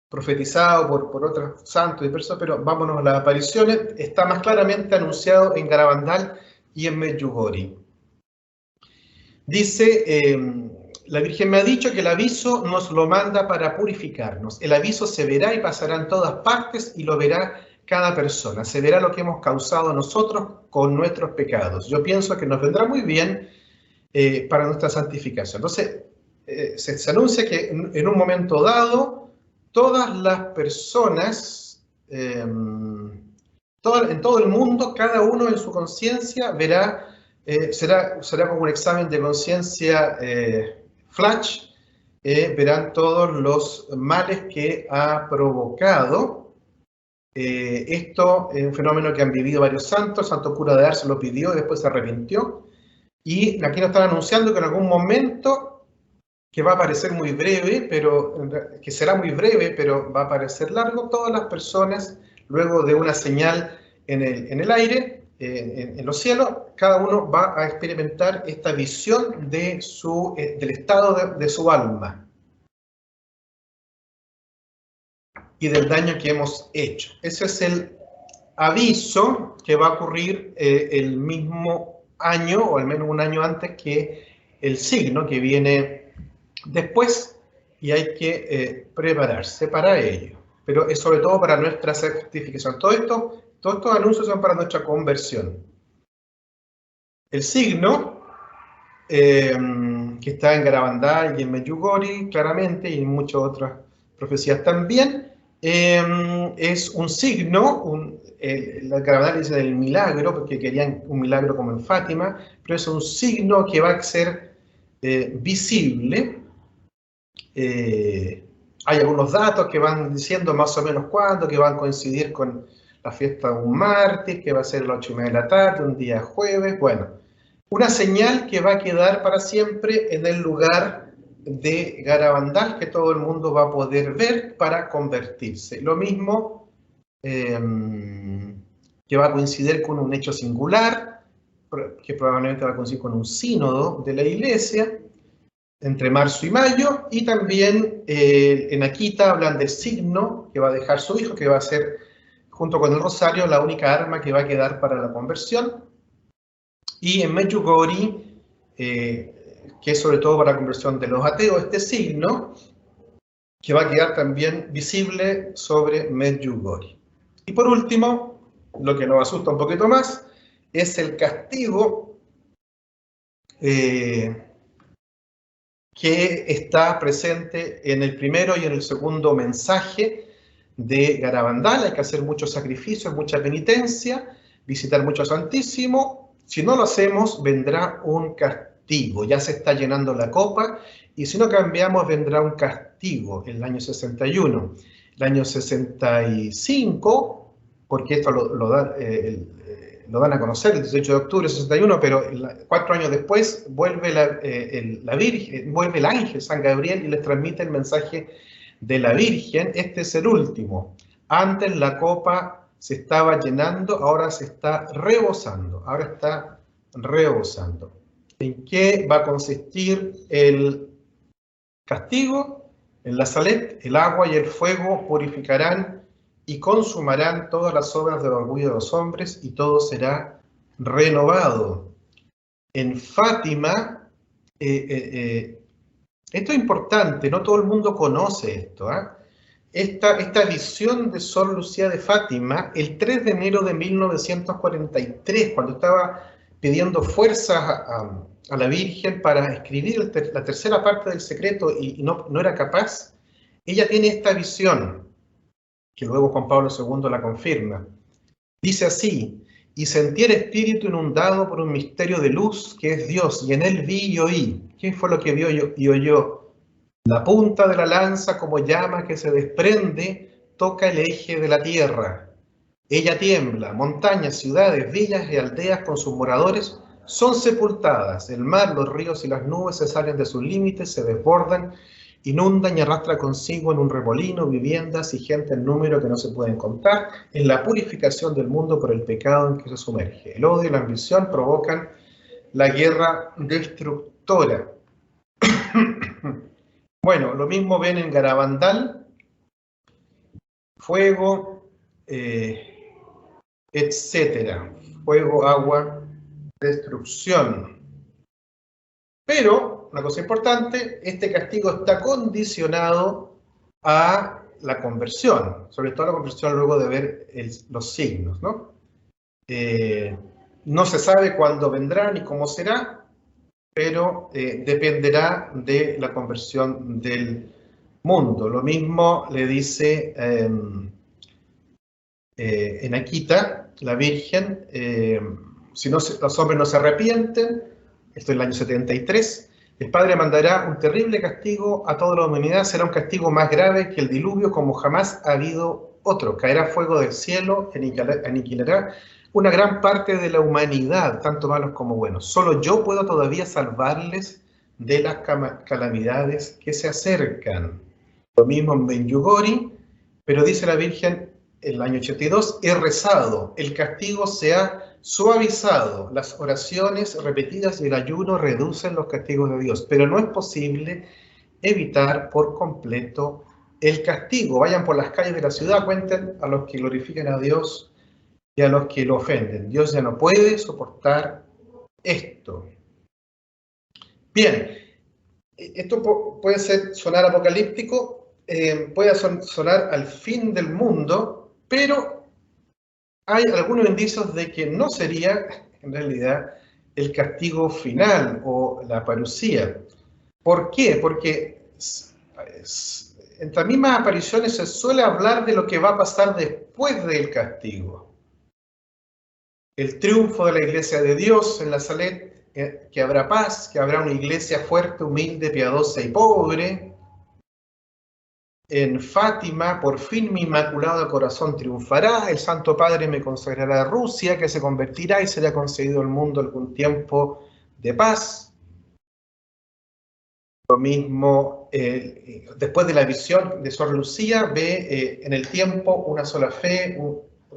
profetizado por otros santos y personas, pero vámonos a las apariciones, está más claramente anunciado en Garabandal y en Medjugorje. Dice, la Virgen me ha dicho que el aviso nos lo manda para purificarnos. El aviso se verá y pasará en todas partes y lo verá cada persona. Se verá lo que hemos causado nosotros con nuestros pecados. Yo pienso que nos vendrá muy bien para nuestra santificación. Entonces, se anuncia que en un momento dado, todas las personas, en todo el mundo, cada uno en su conciencia verá, será como un examen de conciencia flash, verán todos los males que ha provocado. Esto es un fenómeno que han vivido varios santos. El santo cura de Ars lo pidió y después se arrepintió. Y aquí nos están anunciando que en algún momento, que va a parecer muy breve, que será muy breve, pero va a parecer largo, todas las personas, luego de una señal en el aire, en los cielos, cada uno va a experimentar esta visión del estado de su alma y del daño que hemos hecho. Ese es el aviso que va a ocurrir el mismo año, o al menos un año antes que el signo que viene después, y hay que prepararse para ello. Pero es sobre todo para nuestra certificación. Todos estos anuncios son para nuestra conversión. El signo, que está en Garabandal y en Medjugorje, claramente, y en muchas otras profecías también, es un signo, la Garabandal dice el milagro, porque querían un milagro como en Fátima, pero es un signo que va a ser visible. Hay algunos datos que van diciendo más o menos cuándo, que van a coincidir con la fiesta de un martes, que va a ser a las 8:30 de la tarde, un día jueves. Bueno, una señal que va a quedar para siempre en el lugar de Garabandal, que todo el mundo va a poder ver para convertirse. Lo mismo que va a coincidir con un hecho singular, que probablemente va a coincidir con un sínodo de la Iglesia, entre marzo y mayo, y también en Akita hablan del signo que va a dejar su hijo, que va a ser, junto con el rosario, la única arma que va a quedar para la conversión. Y en Medjugorje, que es sobre todo para la conversión de los ateos, este signo, que va a quedar también visible sobre Medjugorje. Y por último, lo que nos asusta un poquito más, es el castigo que está presente en el primero y en el segundo mensaje de Garabandal. Hay que hacer muchos sacrificios, mucha penitencia, visitar mucho al Santísimo. Si no lo hacemos, vendrá un castigo. Ya se está llenando la copa, y si no cambiamos, vendrá un castigo en el año 61. El año 65, porque esto lo dan a conocer el 18 de octubre de 61, pero 4 años después vuelve la Virgen, vuelve el ángel San Gabriel y les transmite el mensaje de la Virgen. Este es el último. Antes la copa se estaba llenando, ahora se está rebosando. ¿En qué va a consistir el castigo? En la Salet, el agua y el fuego purificarán y consumarán todas las obras del orgullo de los hombres, y todo será renovado. En Fátima, esto es importante, no todo el mundo conoce esto. Esta visión de Sor Lucía de Fátima, el 3 de enero de 1943, cuando estaba pidiendo fuerzas a la Virgen para escribir la tercera parte del secreto y no era capaz, ella tiene esta visión, que luego Juan Pablo II la confirma. Dice así: y sentí el espíritu inundado por un misterio de luz que es Dios, y en él vi y oí. ¿Qué fue lo que vio y oyó? La punta de la lanza, como llama que se desprende, toca el eje de la tierra. Ella tiembla, montañas, ciudades, villas y aldeas con sus moradores son sepultadas. El mar, los ríos y las nubes se salen de sus límites, se desbordan inundan y arrastra consigo en un remolino viviendas y gente en número que no se pueden contar. Es la purificación del mundo por el pecado en que se sumerge. El odio y la ambición provocan la guerra destructora. Bueno, lo mismo ven en Garabandal, fuego, etcétera. Fuego, agua, destrucción. Pero, una cosa importante, este castigo está condicionado a la conversión, sobre todo la conversión luego de ver los signos, ¿no? No se sabe cuándo vendrá ni cómo será, pero dependerá de la conversión del mundo. Lo mismo le dice en Akita, la Virgen, si no, los hombres no se arrepienten, esto es el año 73, el Padre mandará un terrible castigo a toda la humanidad, será un castigo más grave que el diluvio como jamás ha habido otro. Caerá fuego del cielo, aniquilará una gran parte de la humanidad, tanto malos como buenos. Solo yo puedo todavía salvarles de las calamidades que se acercan. Lo mismo en Benjugori, pero dice la Virgen, el año 82, he rezado, el castigo se ha suavizado, las oraciones repetidas y el ayuno reducen los castigos de Dios, pero no es posible evitar por completo el castigo. Vayan por las calles de la ciudad, cuenten a los que glorifican a Dios y a los que lo ofenden. Dios ya no puede soportar esto. Bien, esto puede sonar apocalíptico, puede sonar al fin del mundo, pero hay algunos indicios de que no sería, en realidad, el castigo final o la parucía. ¿Por qué? Porque entre las mismas apariciones se suele hablar de lo que va a pasar después del castigo. El triunfo de la Iglesia de Dios en la Salet, que habrá paz, que habrá una iglesia fuerte, humilde, piadosa y pobre. En Fátima, por fin mi inmaculado corazón triunfará, el Santo Padre me consagrará a Rusia, que se convertirá y será concedido al mundo algún tiempo de paz. Lo mismo, después de la visión de Sor Lucía, ve en el tiempo una sola fe,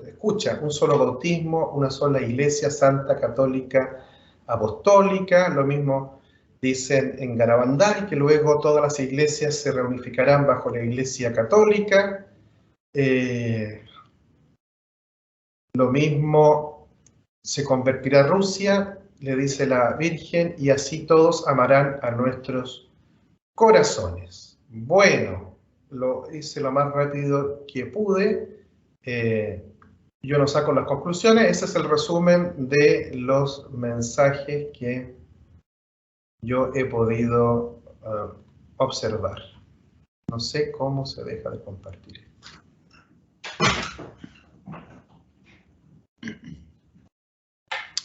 escucha, un solo bautismo, una sola iglesia santa, católica, apostólica. Lo mismo dicen en Garabandal, que luego todas las iglesias se reunificarán bajo la Iglesia Católica. Lo mismo se convertirá Rusia, le dice la Virgen, y así todos amarán a nuestros corazones. Bueno, lo hice lo más rápido que pude. Yo no saco las conclusiones. Ese es el resumen de los mensajes que yo he podido observar. No sé cómo se deja de compartir.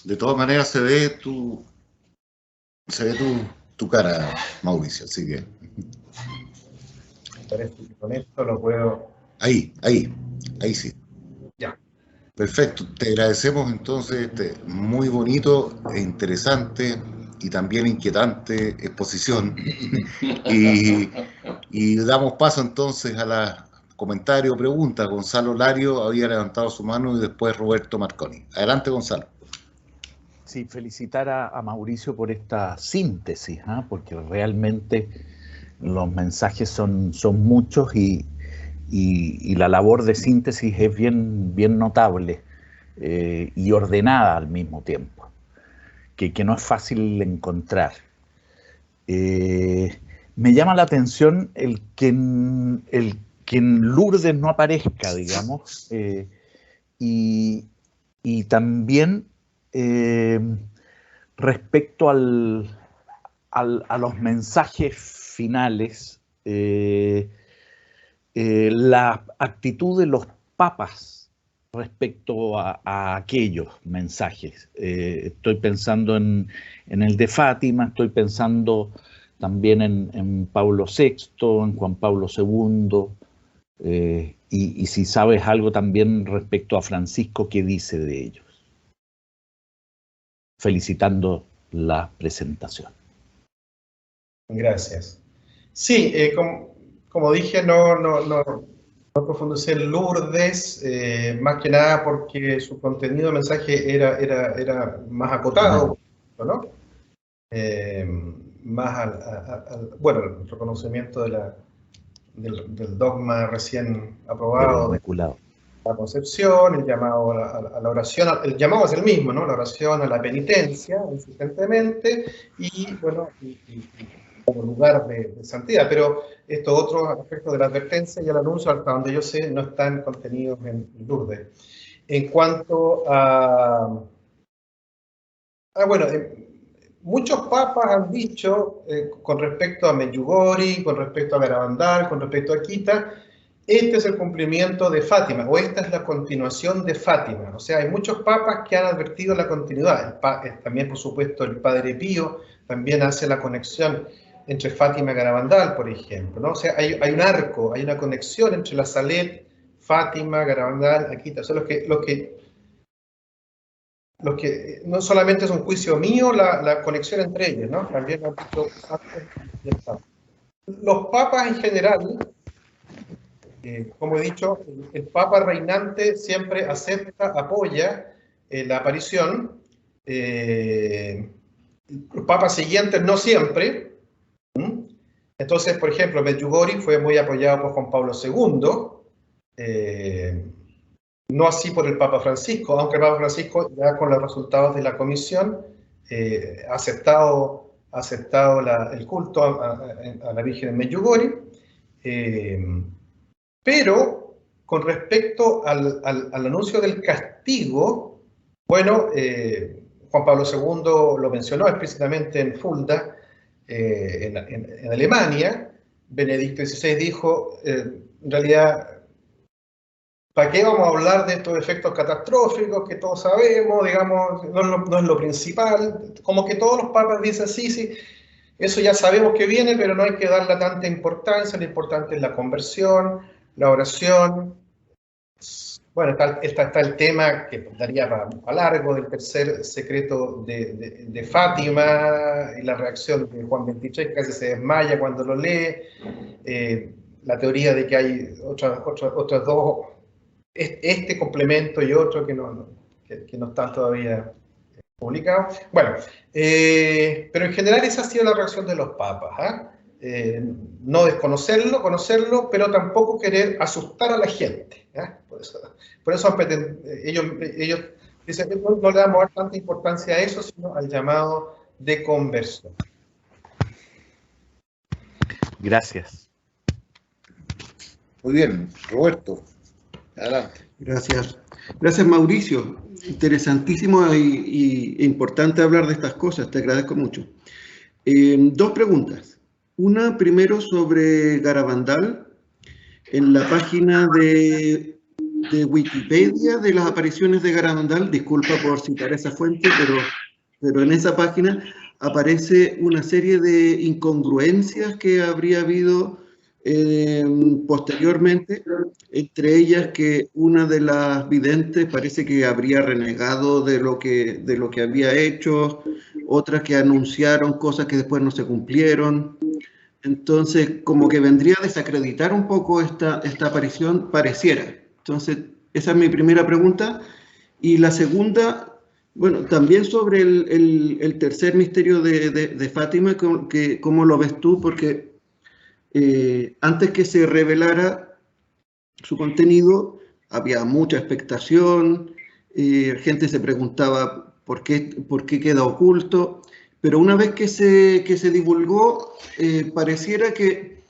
De todas maneras se ve tu cara, Mauricio, así que... Parece que con esto lo puedo... Ahí sí. Ya. Perfecto, te agradecemos entonces muy bonito e interesante y también inquietante exposición y damos paso entonces a la comentario o pregunta. Gonzalo Lario había levantado su mano y después Roberto Marconi. Adelante, Gonzalo. Sí, felicitar a Mauricio por esta síntesis, porque realmente los mensajes son muchos y la labor de síntesis es bien notable y ordenada al mismo tiempo, que no es fácil encontrar. Me llama la atención el que en Lourdes no aparezca, digamos, y también respecto a los mensajes finales, la actitud de los papas respecto a aquellos mensajes. Estoy pensando en el de Fátima, estoy pensando también en Pablo VI, en Juan Pablo II, y si sabes algo también respecto a Francisco, ¿qué dice de ellos? Felicitando la presentación. Gracias. Sí, como dije, no profundicé en Lourdes, más que nada porque su contenido de mensaje era más acotado, ¿no? Más bueno, el reconocimiento del dogma recién aprobado de Inmaculado. la concepción, el llamado a la oración, el llamado es el mismo, ¿no? La oración a la penitencia, insistentemente, y bueno, como lugar de santidad. Pero estos otros aspectos de la advertencia y el anuncio, hasta donde yo sé, no están contenidos en Lourdes. En cuanto bueno, muchos papas han dicho, con respecto a Medjugorje, con respecto a Garabandal, con respecto a Akita, este es el cumplimiento de Fátima, o esta es la continuación de Fátima. O sea, hay muchos papas que han advertido la continuidad. También, por supuesto, el Padre Pío también hace la conexión entre Fátima y Garabandal, por ejemplo, ¿no? O sea, hay un arco, hay una conexión entre la Salet, Fátima, Garabandal, Akita. O sea, los que no solamente es un juicio mío la conexión entre ellos, ¿no? También lo han dicho antes y el Papa. Los papas en general, como he dicho, el Papa reinante siempre acepta, apoya la aparición. Los papas siguientes no siempre. Entonces, por ejemplo, Medjugorje fue muy apoyado por Juan Pablo II. No así por el Papa Francisco, aunque el Papa Francisco ya con los resultados de la comisión ha aceptado el culto a la Virgen de Medjugorje, pero con respecto al anuncio del castigo, bueno, Juan Pablo II lo mencionó explícitamente en Fulda, en Alemania. Benedicto XVI dijo, en realidad, ¿para qué vamos a hablar de estos efectos catastróficos que todos sabemos? Digamos, no es lo principal. Como que todos los papas dicen, sí, eso ya sabemos que viene, pero no hay que darle tanta importancia. Lo importante es la conversión, la oración. Bueno, está el tema que daría para largo del tercer secreto de Fátima y la reacción de Juan XXIII, casi se desmaya cuando lo lee. La teoría de que hay otras dos, este complemento y otro que no están todavía publicados. Bueno, pero en general esa ha sido la reacción de los papas. No desconocerlo, conocerlo, pero tampoco querer asustar a la gente. Por eso ellos dicen que no le damos tanta importancia a eso, sino al llamado de conversión. Gracias. Muy bien, Roberto, adelante. Gracias. Gracias, Mauricio. Interesantísimo e importante hablar de estas cosas. Te agradezco mucho. Dos preguntas. Una, primero, sobre Garabandal. En la página de Wikipedia de las apariciones de Garabandal, disculpa por citar esa fuente, pero en esa página aparece una serie de incongruencias que habría habido posteriormente, entre ellas que una de las videntes parece que habría renegado de lo que había hecho, otras que anunciaron cosas que después no se cumplieron. Entonces, como que vendría a desacreditar un poco esta aparición, pareciera. Entonces, esa es mi primera pregunta. Y la segunda, bueno, también sobre el tercer misterio de Fátima, ¿cómo lo ves tú? Porque antes que se revelara su contenido, había mucha expectación, gente se preguntaba por qué queda oculto, pero una vez que se divulgó, pareciera que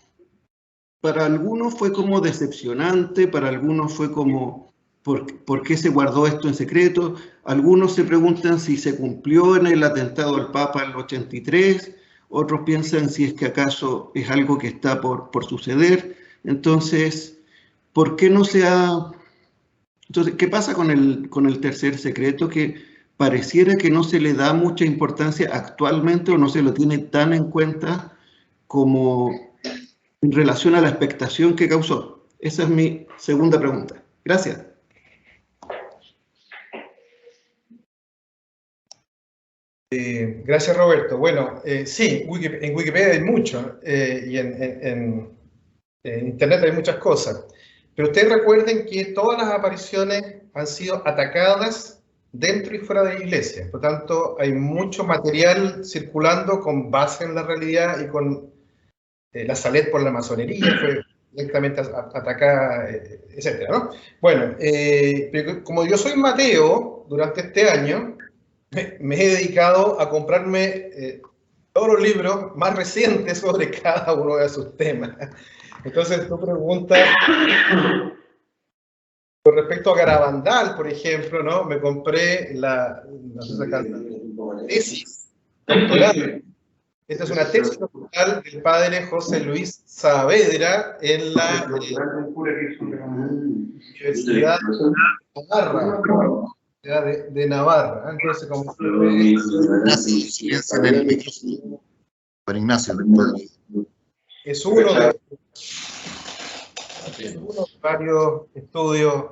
para algunos fue como decepcionante, para algunos fue como, ¿por qué se guardó esto en secreto? Algunos se preguntan si se cumplió en el atentado al Papa en el 83, otros piensan si es que acaso es algo que está por suceder. Entonces, ¿por qué no se ha...? Entonces, ¿qué pasa con el tercer secreto? Que pareciera que no se le da mucha importancia actualmente o no se lo tiene tan en cuenta como en relación a la expectación que causó. Esa es mi segunda pregunta. Gracias. Gracias, Roberto. Bueno, sí, en Wikipedia hay mucho y en Internet hay muchas cosas. Pero ustedes recuerden que todas las apariciones han sido atacadas dentro y fuera de la iglesia. Por lo tanto, hay mucho material circulando con base en la realidad y con la Salet por la masonería, fue directamente atacada, etc., ¿no? Bueno, pero como yo soy Mateo, durante este año me he dedicado a comprarme todos los libros más recientes sobre cada uno de sus temas. Entonces, tu pregunta con respecto a Garabandal, por ejemplo, ¿no? Me compré la tesis doctoral. Esta es una tesis doctoral del padre José Luis Saavedra en la Universidad de Navarra. Entonces, como Ignacio, es uno de varios estudios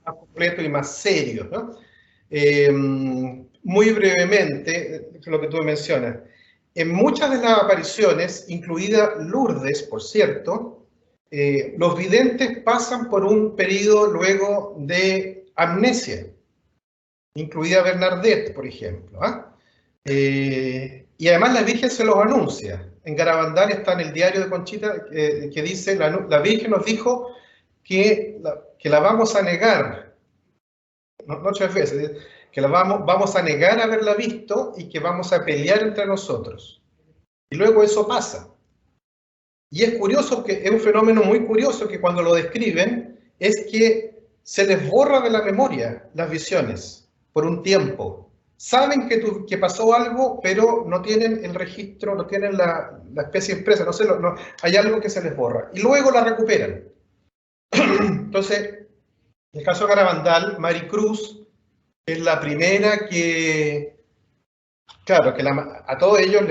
más completos y más serios, ¿no? Muy brevemente, lo que tú mencionas, en muchas de las apariciones, incluida Lourdes, por cierto, los videntes pasan por un periodo luego de amnesia, incluida Bernadette, por ejemplo, y además la Virgen se los anuncia. En Garabandal está en el diario de Conchita que dice, la Virgen nos dijo que la vamos a negar, no 8 veces, que la vamos a negar haberla visto y que vamos a pelear entre nosotros. Y luego eso pasa. Y es curioso, que es un fenómeno muy curioso que cuando lo describen es que se les borra de la memoria las visiones por un tiempo. Saben que pasó algo, pero no tienen el registro, no tienen la especie expresa, no sé, hay algo que se les borra. Y luego la recuperan. Entonces, en el caso de Garabandal, Maricruz es la primera que, claro, que a todos ellos,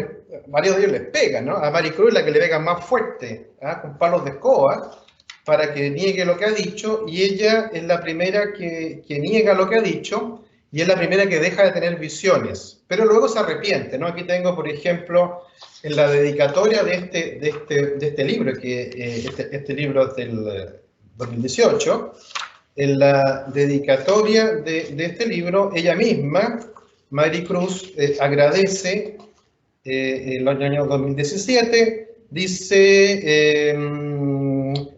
varios de ellos les pegan, ¿no? A Maricruz es la que le pegan más fuerte, con palos de escoba, para que niegue lo que ha dicho, y ella es la primera que niega lo que ha dicho, y es la primera que deja de tener visiones, pero luego se arrepiente, ¿no? Aquí tengo, por ejemplo, en la dedicatoria de este libro, que este libro es del 2018, en la dedicatoria de este libro, ella misma, Maricruz, agradece en el año 2017, dice,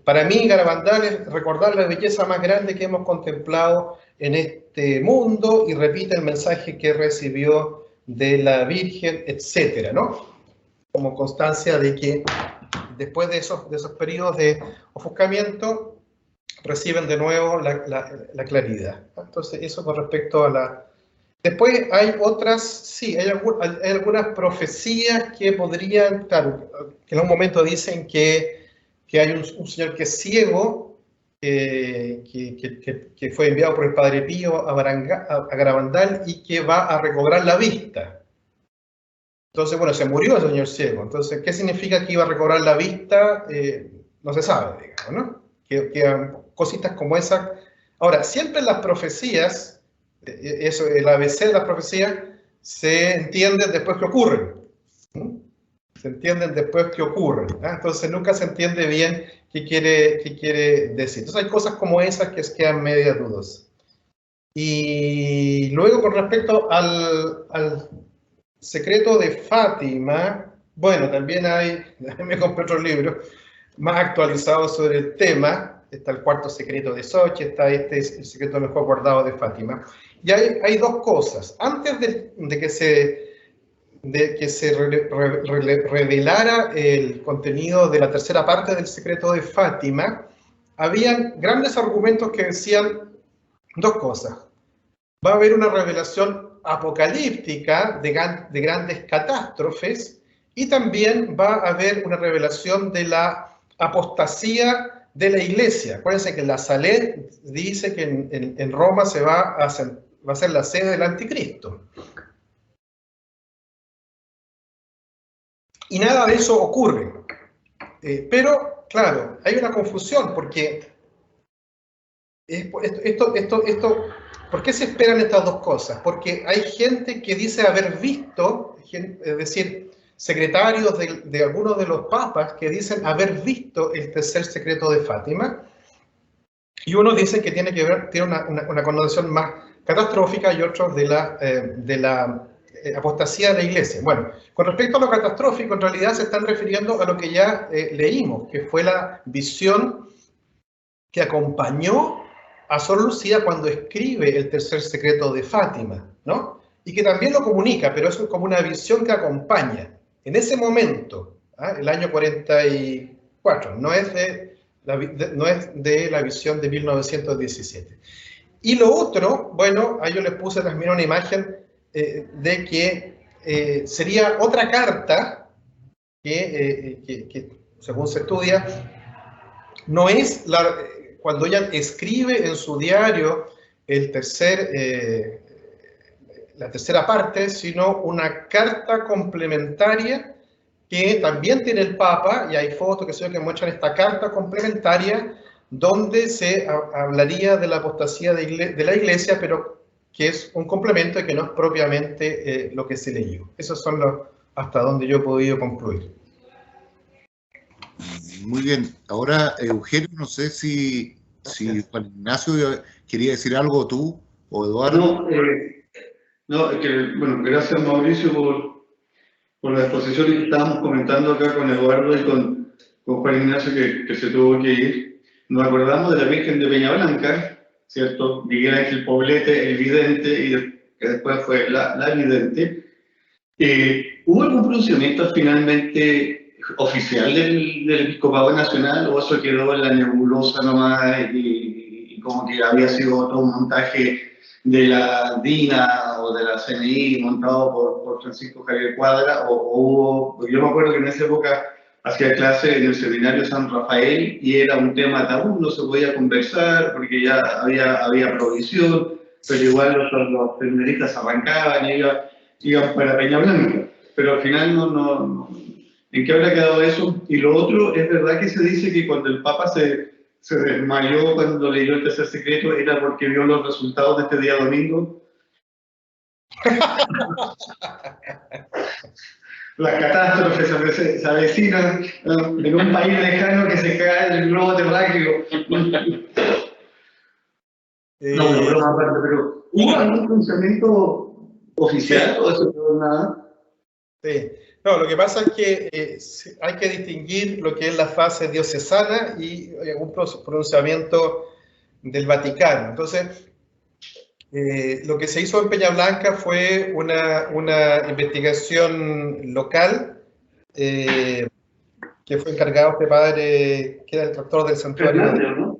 para mí Garabandal es recordar la belleza más grande que hemos contemplado en este mundo, y repite el mensaje que recibió de la Virgen, etcétera, ¿no? Como constancia de que después de esos periodos de ofuscamiento reciben de nuevo la claridad. Entonces, eso con respecto a la... Después hay otras, sí, hay algunas profecías que podrían, claro, que en un momento dicen que hay un señor que es ciego, que fue enviado por el Padre Pío a Garabandal y que va a recobrar la vista. Entonces, bueno, se murió el señor ciego. Entonces, ¿qué significa que iba a recobrar la vista? No se sabe, digamos, ¿no? Que cositas como esas. Ahora, siempre en las profecías, eso, el ABC de las profecías, se entienden después que ocurren. Se entienden después que ocurren. Entonces, nunca se entiende bien qué quiere decir. Entonces, hay cosas como esas que quedan medias dudas. Y luego, con respecto al secreto de Fátima, bueno, también me compré otro libro más actualizado sobre el tema. Está el cuarto secreto de Sochi, está el secreto mejor guardado de Fátima. Y hay dos cosas. Antes de que se revelara el contenido de la tercera parte del secreto de Fátima, habían grandes argumentos que decían dos cosas. Va a haber una revelación apocalíptica de grandes catástrofes, y también va a haber una revelación de la apostasía de la iglesia. Acuérdense que la Salet dice que en Roma va a ser la sede del anticristo. Y nada de eso ocurre. Pero, claro, hay una confusión, porque esto ¿Por qué se esperan estas dos cosas? Porque hay gente que dice haber visto, es decir, secretarios de algunos de los papas que dicen haber visto el tercer secreto de Fátima, y unos dicen que tiene una connotación más catastrófica y otros de la apostasía de la Iglesia. Bueno, con respecto a lo catastrófico, en realidad se están refiriendo a lo que ya leímos, que fue la visión que acompañó a Sor Lucía cuando escribe el tercer secreto de Fátima, ¿no? Y que también lo comunica, pero es como una visión que acompaña. En ese momento, el año 44, no es de la visión de 1917. Y lo otro, bueno, ahí yo les puse también una imagen de que sería otra carta que según se estudia, no es cuando ella escribe en su diario la tercera parte, sino una carta complementaria que también tiene el Papa, y hay fotos que muestran esta carta complementaria donde se hablaría de la apostasía de la Iglesia, pero que es un complemento y que no es propiamente lo que se leyó. Esos son hasta donde yo he podido concluir. Muy bien. Ahora, Eugenio, no sé si Juan Ignacio quería decir algo, tú o Eduardo. Bueno, gracias Mauricio por la exposición que estábamos comentando acá con Eduardo y con Juan Ignacio que se tuvo que ir. Nos acordamos de la Virgen de Peña Blanca, ¿cierto? Miguel Ángel Poblete, el vidente, y que después fue la vidente. ¿Hubo algún pronunciamiento finalmente oficial del Episcopado Nacional o eso quedó en la nebulosa nomás y como que había sido todo un montaje de la DINA o de la CNI montado por Francisco Javier Cuadra o hubo, yo me acuerdo que en esa época hacía clase en el seminario San Rafael y era un tema tabú, no se podía conversar porque ya había provisión, pero igual los seminaristas arrancaban y iban para Peña Blanca, pero al final no. ¿En qué habrá quedado eso? Y lo otro, es verdad que se dice que cuando el Papa se desmayó cuando leyó el tercer secreto, era porque vio los resultados de este día domingo. Las catástrofes se avecinan en un país lejano que se cae el globo terráqueo. No, broma aparte, pero ¿hubo algún pronunciamiento oficial o eso no nada? Sí. No, lo que pasa es que hay que distinguir lo que es la fase diocesana y un pronunciamiento del Vaticano. Entonces, lo que se hizo en Peña Blanca fue una investigación local que fue encargado este padre, que era el rector del santuario. Fernández, ¿no?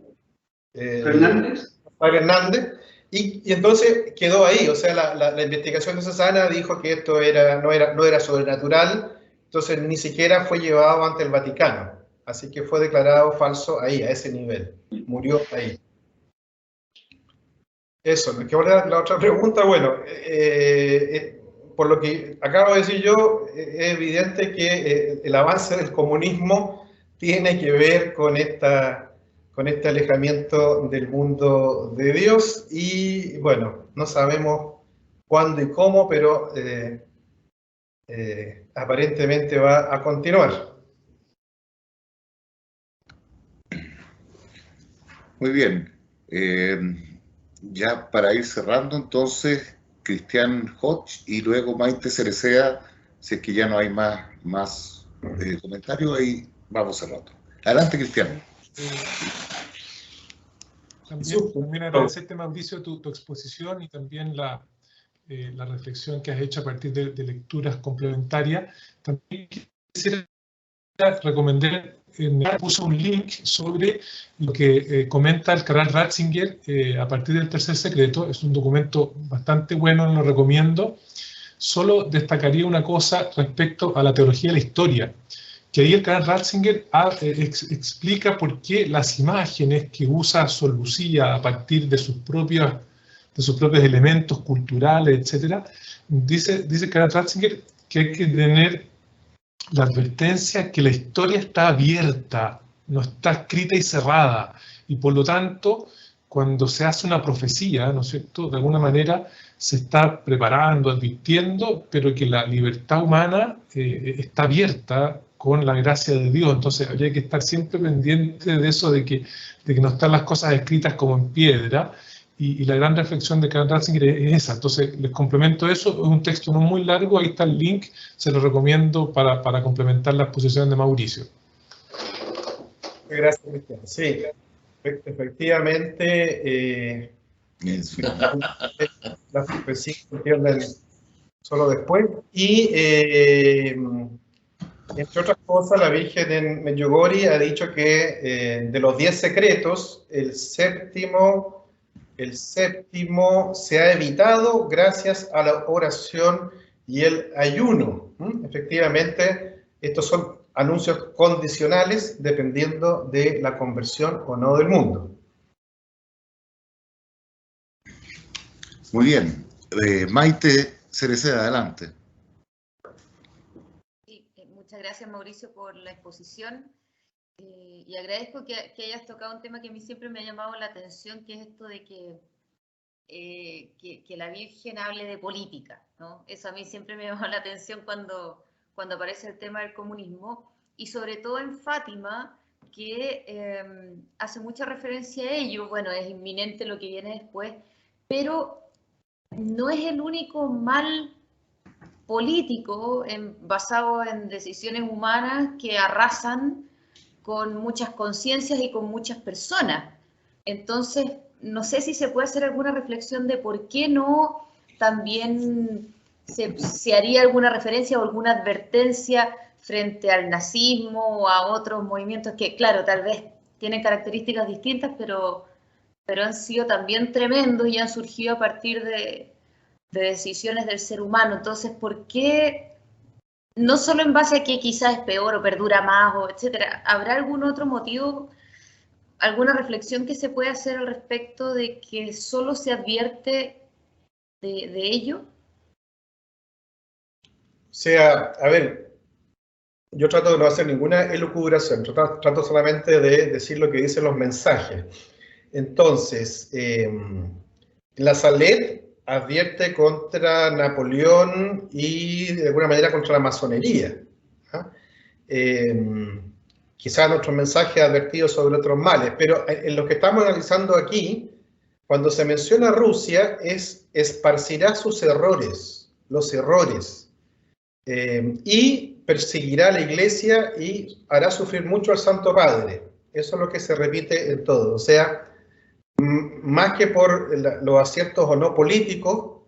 Fernández. Padre Hernández. Y entonces quedó ahí, o sea, la investigación diocesana dijo que esto no era sobrenatural, entonces ni siquiera fue llevado ante el Vaticano, así que fue declarado falso ahí, a ese nivel, murió ahí. Eso, ¿qué era la otra pregunta? Bueno, por lo que acabo de decir yo, es evidente que el avance del comunismo tiene que ver con este alejamiento del mundo de Dios y, bueno, no sabemos cuándo y cómo, pero aparentemente va a continuar. Muy bien. Ya para ir cerrando, entonces, Cristian Hodge y luego Maite Cereceda, si es que ya no hay más comentarios, ahí vamos cerrando. Adelante, Cristian. También agradecerte, Mauricio, tu exposición y también la reflexión que has hecho a partir de lecturas complementarias. También quisiera recomendar, me puso un link sobre lo que comenta el cardenal Ratzinger a partir del tercer secreto. Es un documento bastante bueno, lo recomiendo. Solo destacaría una cosa respecto a la teología de la historia, que ahí el cardenal Ratzinger explica por qué las imágenes que usa Sor Lucía a partir de sus propios elementos culturales, etc. Dice el cardenal Ratzinger que hay que tener la advertencia que la historia está abierta, no está escrita y cerrada, y por lo tanto cuando se hace una profecía, ¿no es cierto?, de alguna manera se está preparando, advirtiendo, pero que la libertad humana está abierta con la gracia de Dios. Entonces habría que estar siempre pendiente de eso, de que no están las cosas escritas como en piedra, y la gran reflexión de Karl Ratzinger es esa. Entonces les complemento eso, es un texto no muy largo, ahí está el link, se lo recomiendo para complementar la exposición de Mauricio. Gracias, Cristian. Sí, efectivamente, las profecías se entienden solo después. Y, entre otras cosas, la Virgen en Medjugorje ha dicho que de los 10 secretos, el séptimo se ha evitado gracias a la oración y el ayuno. Efectivamente, estos son anuncios condicionales dependiendo de la conversión o no del mundo. Muy bien. Maite Cereceda, adelante. Sí, muchas gracias, Mauricio, por la exposición. Y agradezco que hayas tocado un tema que a mí siempre me ha llamado la atención, que es esto de que la Virgen hable de política, ¿no? Eso a mí siempre me llama la atención cuando aparece el tema del comunismo, y sobre todo en Fátima, que hace mucha referencia a ello. Bueno, es inminente lo que viene después, pero no es el único mal político basado en decisiones humanas que arrasan con muchas conciencias y con muchas personas. Entonces, no sé si se puede hacer alguna reflexión de por qué no también se haría alguna referencia o alguna advertencia frente al nazismo o a otros movimientos que, claro, tal vez tienen características distintas, pero han sido también tremendos y han surgido a partir de decisiones del ser humano. Entonces, ¿por qué? No solo en base a que quizás es peor o perdura más, o etcétera. ¿Habrá algún otro motivo, alguna reflexión que se pueda hacer al respecto de que solo se advierte de ello? O sea, a ver, yo trato de no hacer ninguna elucubración, trato solamente de decir lo que dicen los mensajes. Entonces, la Salet advierte contra Napoleón y de alguna manera contra la masonería. Quizás nuestro mensaje ha advertido sobre otros males, pero en lo que estamos analizando aquí, cuando se menciona Rusia, esparcirá sus errores, los errores, y perseguirá a la Iglesia y hará sufrir mucho al Santo Padre. Eso es lo que se repite en todo. O sea, más que por los aciertos o no políticos,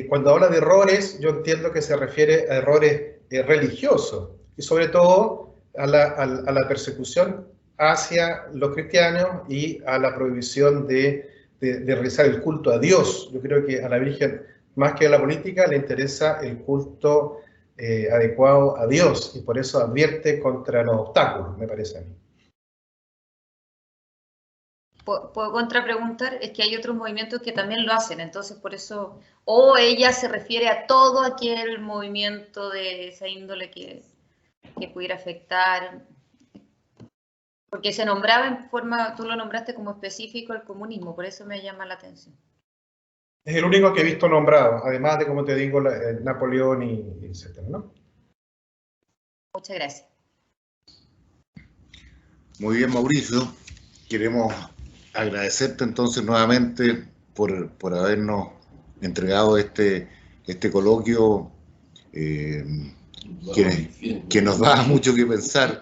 cuando habla de errores, yo entiendo que se refiere a errores religiosos y sobre todo a la persecución hacia los cristianos y a la prohibición de realizar el culto a Dios. Yo creo que a la Virgen, más que a la política, le interesa el culto adecuado a Dios, y por eso advierte contra los obstáculos, me parece a mí. Puedo contrapreguntar, es que hay otros movimientos que también lo hacen, entonces por eso, o ella se refiere a todo aquel movimiento de esa índole que pudiera afectar, porque se nombraba en forma, tú lo nombraste como específico el comunismo, por eso me llama la atención. Es el único que he visto nombrado, además de, como te digo, Napoleón y etcétera, ¿no? Muchas gracias. Muy bien, Mauricio. Queremos agradecerte entonces nuevamente por habernos entregado este coloquio que nos da mucho que pensar